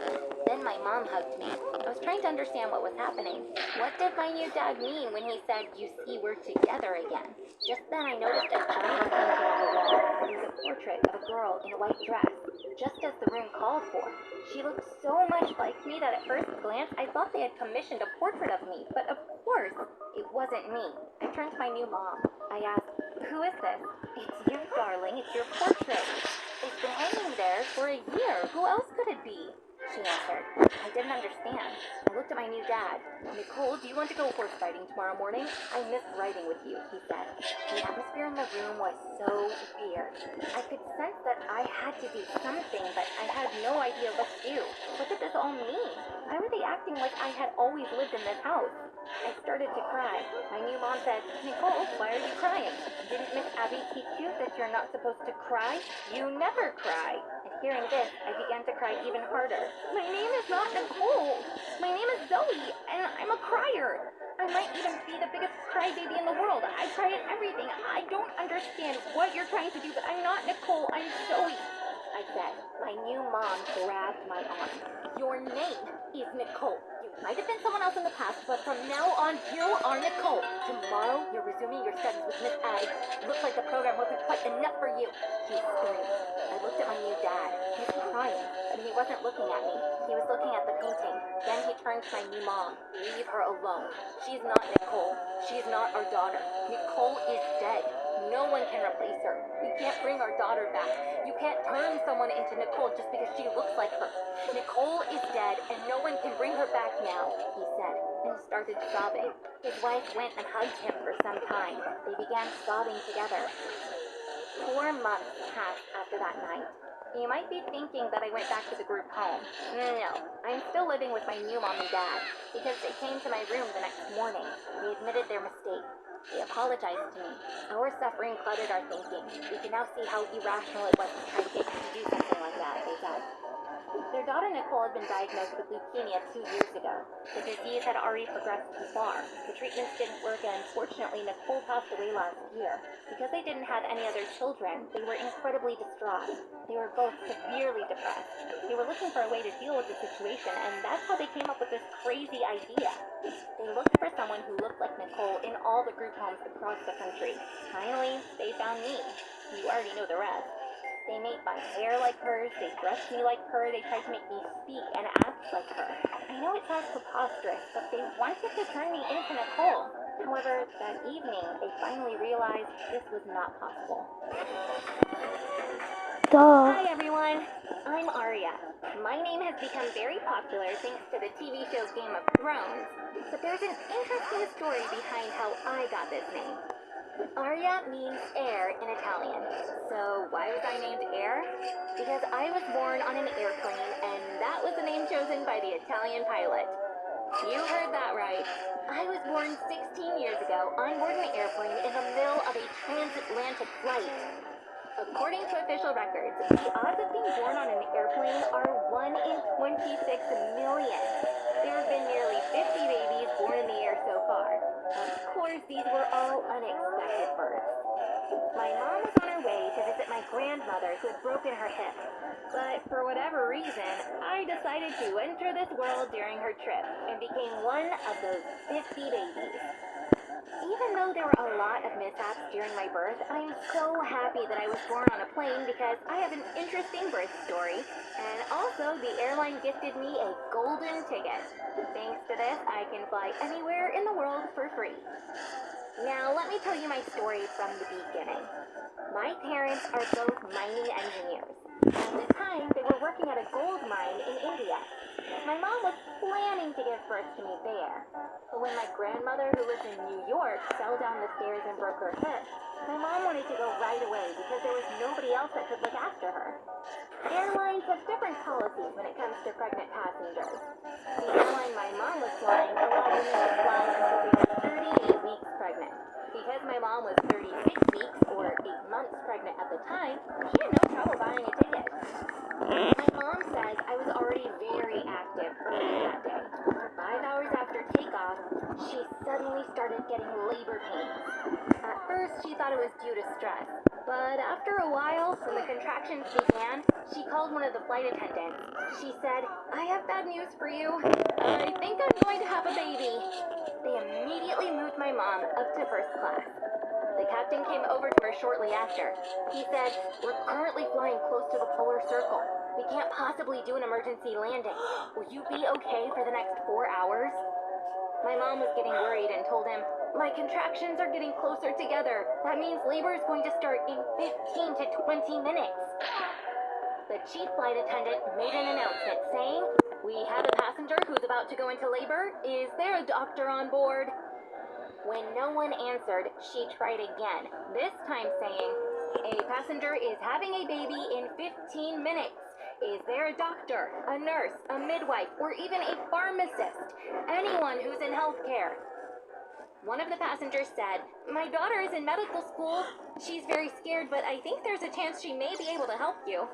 Then my mom hugged me. I was trying to understand what was happening. What did my new dad mean when he said, "You see, we're together again"? Just then I noticed a giant painting on the wall. It was a portrait of a girl in a white dress, just as the room called for. She looked so much like me that at first glance I thought they had commissioned a portrait of me, but of course, it wasn't me. I turned to my new mom. I asked, "Who is this?" "It's you, darling. It's your portrait. It's been hanging there for a year. Who else could it be?" she answered. I didn't understand. I looked at my new dad. "Nicole, do you want to go horse riding tomorrow morning? I missed riding with you," he said. The atmosphere in the room was so weird. I could sense that I had to do something, but I had no idea what to do. What did this all mean? Why were they acting like I had always lived in this house? I started to cry. My new mom said, "Nicole, why are you crying? Didn't Miss Abby teach you that you're not supposed to cry? You never cry." And hearing this, I began to cry even harder. "My name is not Nicole. My name is Zoe, and I'm a crier. I might even be the biggest crybaby in the world. I cry at everything. I don't understand what you're trying to do, but I'm not Nicole. I'm Zoe," I said. My new mom grabbed my arm. "Your name is Nicole. You might have been someone else in the past, but from now on, you are Nicole. Tomorrow, you're resuming your studies with Miss Abby. Looks like the program wasn't quite enough for you," she screamed. I looked at my new dad. He was crying, but he wasn't looking at me. He was looking at the painting. Then he turned to my new mom. "Leave her alone. She's not Nicole. She's not our daughter. Nicole is dead. No one can replace her. We can't bring our daughter back. You can't turn someone into Nicole just because she looks like her. Nicole is dead, and no one can bring her back now," he said, and started sobbing. His wife went and hugged him for some time. They began sobbing together. 4 months passed after that night. You might be thinking that I went back to the group home. No, I'm still living with my new mom and dad, because they came to my room the next morning. They admitted their mistake. They apologized to me. Our suffering clouded our thinking. We can now see how irrational it was to try to get you to do something like that, they said. Their daughter Nicole had been diagnosed with leukemia 2 years ago. The disease had already progressed too far. The treatments didn't work, and unfortunately Nicole passed away last year. Because they didn't have any other children, they were incredibly distraught. They were both severely depressed. They were looking for a way to deal with the situation, and that's how they came up with this crazy idea. They looked for someone who looked like Nicole in all the group homes across the country. Finally, they found me. You already know the rest. They made my hair like hers, they dressed me like her, they tried to make me speak and act like her. I know it sounds preposterous, but they wanted to turn me into Nicole. However, that evening, they finally realized this was not possible. Duh. Hi everyone, I'm Arya. My name has become very popular thanks to the TV show Game of Thrones, but there's an interesting story behind how I got this name. Arya means air in Italian. So why was I named Air? Because I was born on an airplane, and that was the name chosen by the Italian pilot. You heard that right. I was born 16 years ago on board an airplane in the middle of a transatlantic flight. According to official records, the odds of being born on an airplane are 1 in 26 million. There have been nearly 50 babies born in the air so far. Of course, these were all unexpected births. My mom was on her way to visit my grandmother who had broken her hip. But for whatever reason, I decided to enter this world during her trip and became one of those 50 babies. Even though there were a lot of mishaps during my birth, I'm so happy that I was born on a plane because I have an interesting birth story. And also, the airline gifted me a golden ticket. Thanks to this, I can fly anywhere in the world for free. Now, let me tell you my story from the beginning. My parents are both mining engineers. At the time, they were working at a gold mine in India. My mom was planning to give birth to me there. But when my grandmother, who lives in New York, fell down the stairs and broke her hip, my mom wanted to go right away because there was nobody else that could look after her. Airlines have different policies when it comes to pregnant passengers. The airline my mom was flying allowed women to fly until they were 38 weeks pregnant. Because my mom was 36 weeks, or 8 months pregnant at the time, she had no trouble buying a ticket. My mom says I was already very active early that day. 5 hours after takeoff, she suddenly started getting labor pains. At first, she thought it was due to stress. But after a while, when the contractions began, she called one of the flight attendants. She said, "I have bad news for you. I think I'm going to have a baby." They immediately moved my mom up to first class. The captain came over to her shortly after. He said, "We're currently flying close to the polar circle. We can't possibly do an emergency landing. Will you be okay for the next 4 hours?" My mom was getting worried and told him, "My contractions are getting closer together. That means labor is going to start in 15 to 20 minutes. The chief flight attendant made an announcement saying, "We have a passenger who's about to go into labor. Is there a doctor on board?" When no one answered, she tried again, this time saying, "A passenger is having a baby in 15 minutes. Is there a doctor, a nurse, a midwife, or even a pharmacist? Anyone who's in healthcare?" One of the passengers said, "My daughter is in medical school. She's very scared, but I think there's a chance she may be able to help you."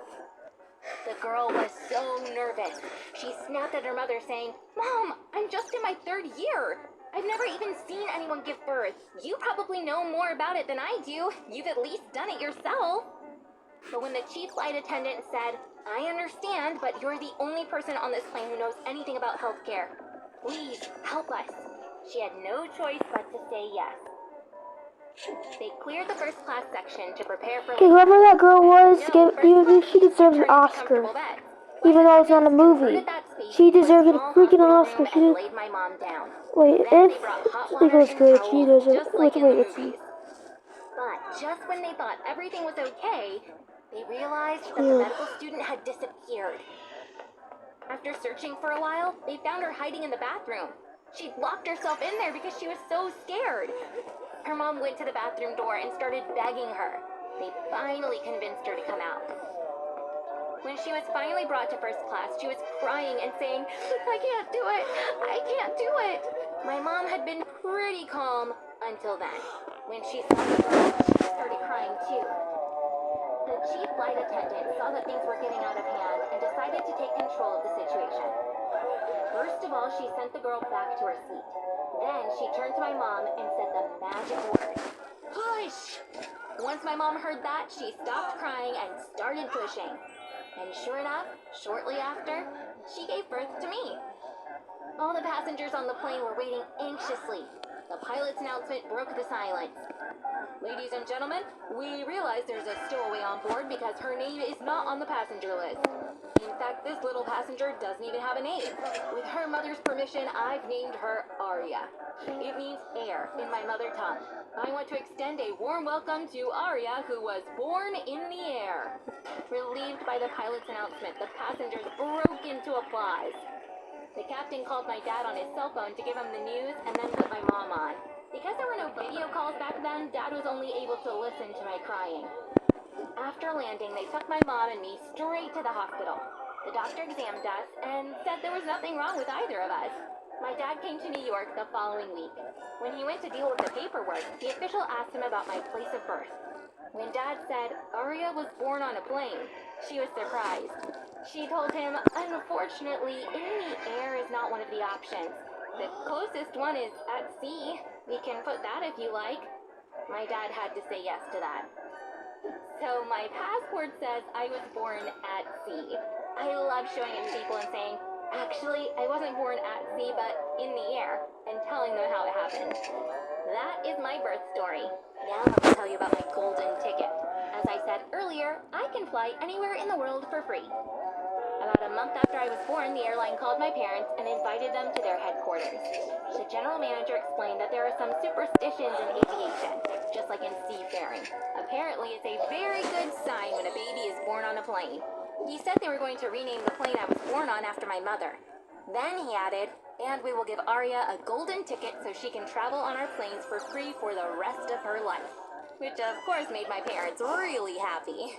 The girl was so nervous. She snapped at her mother saying, "Mom, I'm just in my 3rd year. I've never even seen anyone give birth. You probably know more about it than I do. You've at least done it yourself." But when the chief flight attendant said, "I understand, but you're the only person on this plane who knows anything about healthcare. Please, help us," she had no choice but to say yes. They cleared the first class section to prepare for Okay, whoever that girl was, she deserves an Oscar. Even though it's not a movie. She deserves a freaking Oscar. She did. laid my mom down. Wait, Then if they brought hot it water was and good, towels, she deserves. just like Wait, in the let's see. movies. But just when they thought everything was okay, they realized that the medical student had disappeared. After searching for a while, they found her hiding in the bathroom. She'd locked herself in there because she was so scared. Her mom went to the bathroom door and started begging her. They finally convinced her to come out. When she was finally brought to first class, she was crying and saying, "I can't do it. I can't do it." My mom had been pretty calm until then. When she saw the girl, she started crying too. The chief flight attendant saw that things were getting out of hand and decided to take control of the situation. First of all, she sent the girl back to her seat. Then she turned to my mom and said the magic word, "Push!" Once my mom heard that, she stopped crying and started pushing. And sure enough, shortly after, she gave birth to me. All the passengers on the plane were waiting anxiously. The pilot's announcement broke the silence. "Ladies and gentlemen, we realize there's a stowaway on board because her name is not on the passenger list. In fact, this little passenger doesn't even have a name. With her mother's permission, I've named her Aria. It means air in my mother tongue. I want to extend a warm welcome to Aria, who was born in the air." Relieved by the pilot's announcement, the passengers broke into applause. The captain called my dad on his cell phone to give him the news and then put my mom on. Because there were no video calls back then, Dad was only able to listen to my crying. After landing, they took my mom and me straight to the hospital. The doctor examined us and said there was nothing wrong with either of us. My dad came to New York the following week. When he went to deal with the paperwork, the official asked him about my place of birth. When Dad said Aria was born on a plane, she was surprised. She told him, "Unfortunately, in the air is not one of the options. The closest one is at sea. We can put that if you like." My dad had to say yes to that. So my passport says I was born at sea. I love showing it to people and saying, "Actually, I wasn't born at sea, but in the air," and telling them how it happened. That is my birth story. Now let me tell you about my golden ticket. As I said earlier, I can fly anywhere in the world for free. About a month after I was born, the airline called my parents and invited them to their headquarters. The general manager explained that there are some superstitions in aviation, just like in seafaring. Apparently, it's a very good sign when a baby is born on a plane. He said they were going to rename the plane I was born on after my mother. Then he added, and we will give Arya a golden ticket so she can travel on our planes for free for the rest of her life. Which of course made my parents really happy.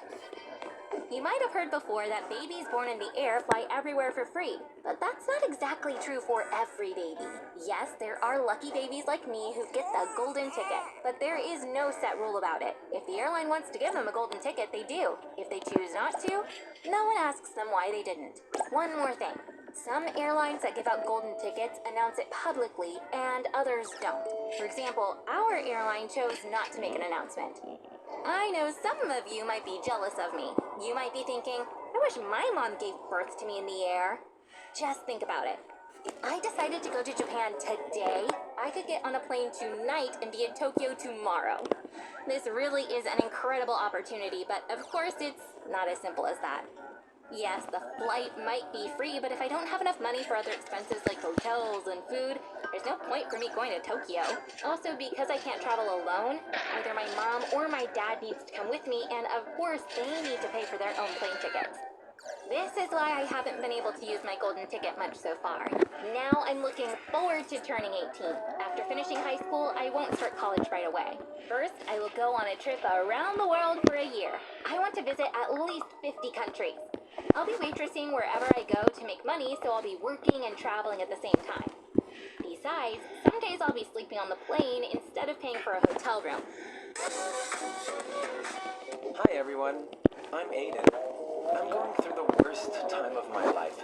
You might have heard before that babies born in the air fly everywhere for free, but that's not exactly true for every baby. Yes, there are lucky babies like me who get the golden ticket, but there is no set rule about it. If the airline wants to give them a golden ticket, they do. If they choose not to, no one asks them why they didn't. One more thing. Some airlines that give out golden tickets announce it publicly, and others don't. For example, our airline chose not to make an announcement. I know some of you might be jealous of me. You might be thinking, I wish my mom gave birth to me in the air. Just think about it. If I decided to go to Japan today, I could get on a plane tonight and be in Tokyo tomorrow. This really is an incredible opportunity, but of course it's not as simple as that. Yes, the flight might be free, but if I don't have enough money for other expenses like hotels and food, there's no point for me going to Tokyo. Also, because I can't travel alone, either my mom or my dad needs to come with me, and of course, they need to pay for their own plane tickets. This is why I haven't been able to use my golden ticket much so far. Now I'm looking forward to turning 18. After finishing high school, I won't start college right away. First, I will go on a trip around the world for a year. I want to visit at least 50 countries. I'll be waitressing wherever I go to make money, so I'll be working and traveling at the same time. Besides, some days I'll be sleeping on the plane instead of paying for a hotel room. Hi everyone, I'm Aiden. I'm going through the worst time of my life.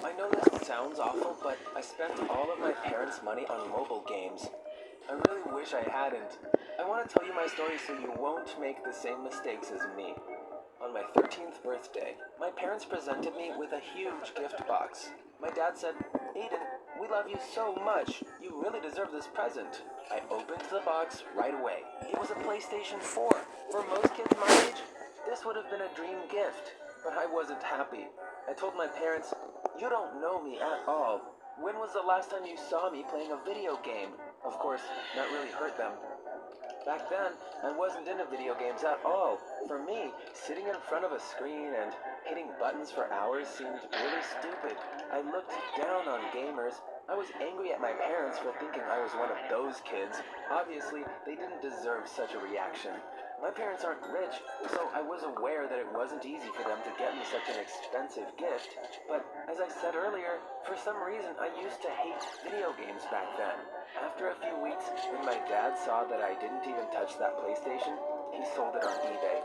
I know this sounds awful, but I spent all of my parents' money on mobile games. I really wish I hadn't. I want to tell you my story so you won't make the same mistakes as me. On my 13th birthday, my parents presented me with a huge gift box. My dad said, Aiden, we love you so much. You really deserve this present. I opened the box right away. It was a PlayStation 4. For most kids my age, this would have been a dream gift. But I wasn't happy. I told my parents, you don't know me at all. When was the last time you saw me playing a video game? Of course, that really hurt them. Back then, I wasn't into video games at all. For me, sitting in front of a screen and hitting buttons for hours seemed really stupid. I looked down on gamers. I was angry at my parents for thinking I was one of those kids. Obviously, they didn't deserve such a reaction. My parents aren't rich, so I was aware that it wasn't easy for them to get me such an expensive gift. But as I said earlier, for some reason I used to hate video games back then. After a few weeks, when my dad saw that I didn't even touch that PlayStation, he sold it on eBay.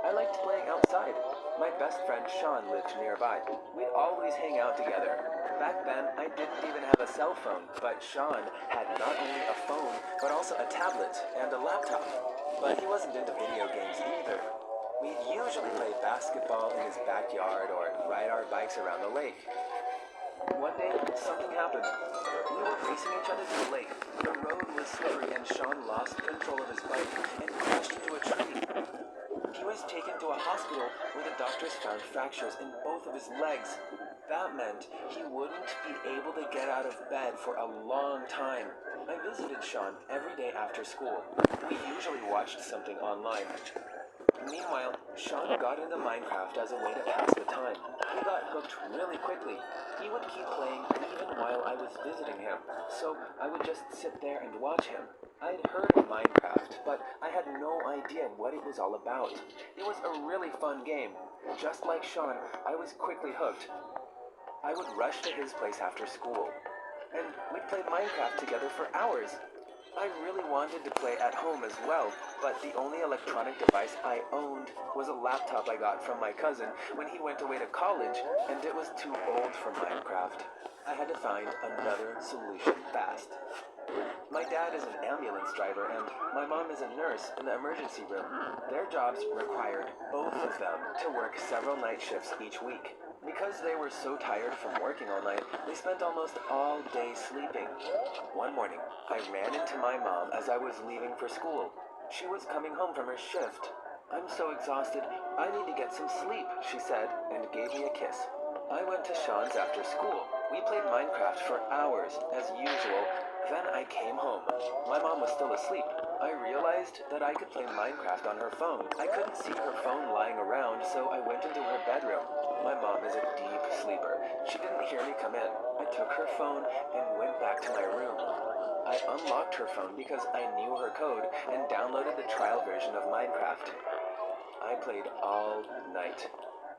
I liked playing outside. My best friend Sean lived nearby. We'd always hang out together. Back then, I didn't even have a cell phone, but Sean had not only a phone, but also a tablet and a laptop. But he wasn't into video games either. We'd usually play basketball in his backyard or ride our bikes around the lake. One day, something happened. We were racing each other to the lake. The road was slippery and Sean lost control of his bike and crashed into a tree. He was taken to a hospital where the doctors found fractures in both of his legs. That meant he wouldn't be able to get out of bed for a long time. I visited Sean every day after school. We usually watched something online. Meanwhile, Sean got into Minecraft as a way to pass the time. He got hooked really quickly. He would keep playing even while I was visiting him, so I would just sit there and watch him. I'd heard of Minecraft, but I had no idea what it was all about. It was a really fun game. Just like Sean, I was quickly hooked. I would rush to his place after school, and we'd play Minecraft together for hours. I really wanted to play at home as well, but the only electronic device I owned was a laptop I got from my cousin when he went away to college, and it was too old for Minecraft. I had to find another solution fast. My dad is an ambulance driver and my mom is a nurse in the emergency room. Their jobs required both of them to work several night shifts each week. Because they were so tired from working all night, they spent almost all day sleeping. One morning, I ran into my mom as I was leaving for school. She was coming home from her shift. "I'm so exhausted. I need to get some sleep," she said, and gave me a kiss. I went to Sean's after school. We played Minecraft for hours, as usual. Then I came home. My mom was still asleep. I realized that I could play Minecraft on her phone. I couldn't see her phone lying around, so I went into her bedroom. My mom is a deep sleeper. She didn't hear me come in. I took her phone and went back to my room. I unlocked her phone because I knew her code and downloaded the trial version of Minecraft. I played all night.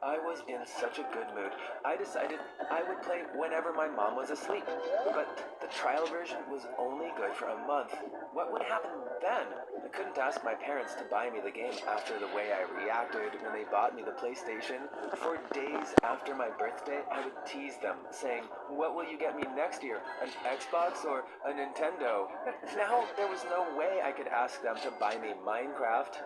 I was in such a good mood. I decided I would play whenever my mom was asleep. But the trial version was only good for a month. What would happen then? I couldn't ask my parents to buy me the game after the way I reacted when they bought me the PlayStation. For days after my birthday, I would tease them, saying, "What will you get me next year? An Xbox or a Nintendo?" Now there was no way I could ask them to buy me Minecraft.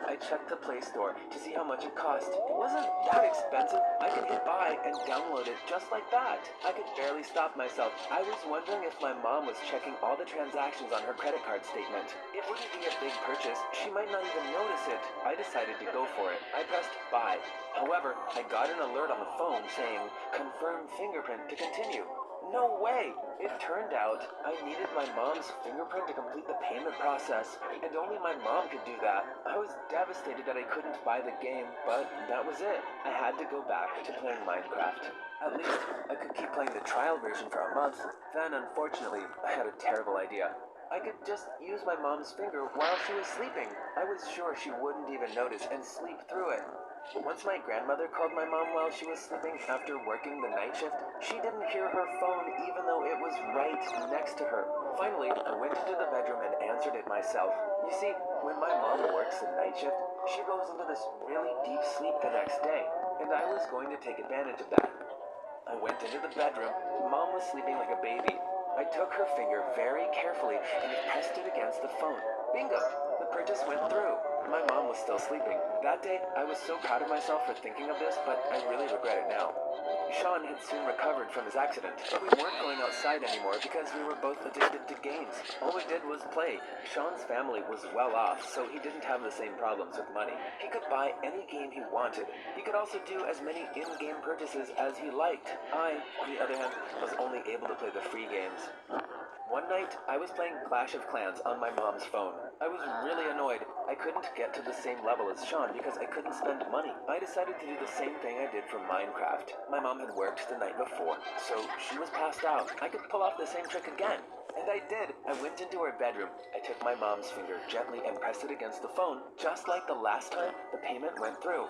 I checked the Play Store to see how much it cost. It wasn't that expensive. I could hit buy and download it just like that. I could barely stop myself. I was wondering if my mom was checking all the transactions on her credit card statement. It wouldn't be a big purchase. She might not even notice it. I decided to go for it. I pressed buy. However, I got an alert on the phone saying, "Confirm fingerprint to continue." No way! It turned out I needed my mom's fingerprint to complete the payment process, and only my mom could do that. I was devastated that I couldn't buy the game, but that was it. I had to go back to playing Minecraft. At least I could keep playing the trial version for a month. Then, unfortunately, I had a terrible idea. I could just use my mom's finger while she was sleeping. I was sure she wouldn't even notice and sleep through it. Once my grandmother called my mom while she was sleeping after working the night shift, she didn't hear her phone even though it was right next to her. Finally, I went into the bedroom and answered it myself. You see, when my mom works the night shift, she goes into this really deep sleep the next day, and I was going to take advantage of that. I went into the bedroom. Mom was sleeping like a baby. I took her finger very carefully and pressed it against the phone. Bingo! The purchase went through. My mom was still sleeping. That day, I was so proud of myself for thinking of this, but I really regret it now. Sean had soon recovered from his accident, but we weren't going outside anymore because we were both addicted to games. All we did was play. Sean's family was well off, so he didn't have the same problems with money. He could buy any game he wanted. He could also do as many in-game purchases as he liked. I, on the other hand, was only able to play the free games. One night, I was playing Clash of Clans on my mom's phone. I was really annoyed. I couldn't get to the same level as Sean because I couldn't spend money. I decided to do the same thing I did for Minecraft. My mom had worked the night before, so she was passed out. I could pull off the same trick again. And I did. I went into her bedroom. I took my mom's finger gently and pressed it against the phone. Just like the last time, the payment went through.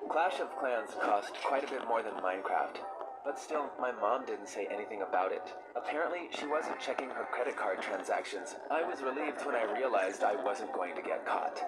Clash of Clans cost quite a bit more than Minecraft. But still, my mom didn't say anything about it. Apparently, she wasn't checking her credit card transactions. I was relieved when I realized I wasn't going to get caught.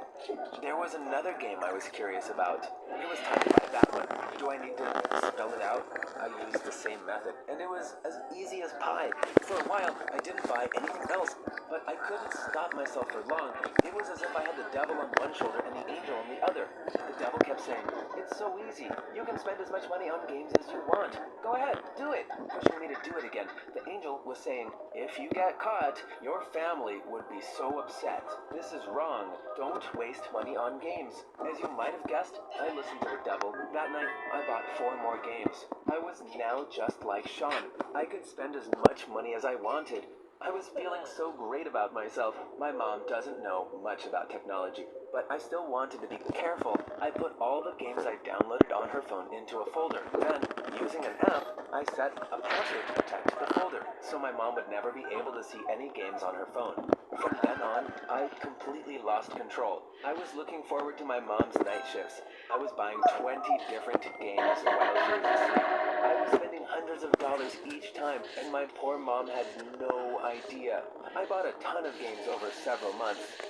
There was another game I was curious about. It was time to buy that one. Do I need to spell it out? I used the same method, and it was as easy as pie. For a while, I didn't buy anything else, but I couldn't stop myself for long. It was as if I had the devil on one shoulder and the angel on the other. The devil kept saying, "It's so easy. You can spend as much money on games as you want. Go ahead, do it," pushing me to do it again. The angel was saying, "If you get caught, your family would be so upset. This is wrong. Don't waste money on games." As you might have guessed, I listened to the devil. That night, I bought 4 more games. I was now just like Sean. I could spend as much money as I wanted. I was feeling so great about myself. My mom doesn't know much about technology, but I still wanted to be careful. I put all the games I downloaded on her phone into a folder. Then, using an app, I set a password to protect the folder, so my mom would never be able to see any games on her phone. From then on, I completely lost control. I was looking forward to my mom's night shifts. I was buying 20 different games while she was asleep. I was spending hundreds of dollars each time, and my poor mom had no idea. I bought a ton of games over several months.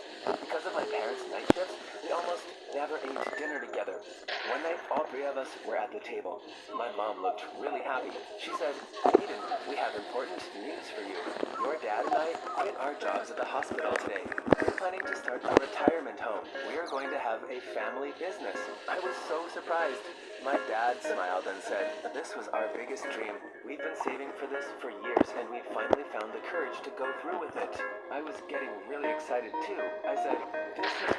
Because of my parents' night shifts, we almost never ate dinner together. One night, all three of us were at the table. My mom looked really happy. She said, "Eden, we have important news for you. Your dad and I quit our jobs at the hospital today. We're planning to start a retirement home. We are going to have a family business." I was so surprised. My dad smiled and said, "This was our biggest dream. We've been saving for this for years, and we finally found the courage to go through with it." I was getting really excited too. I said, "This is great."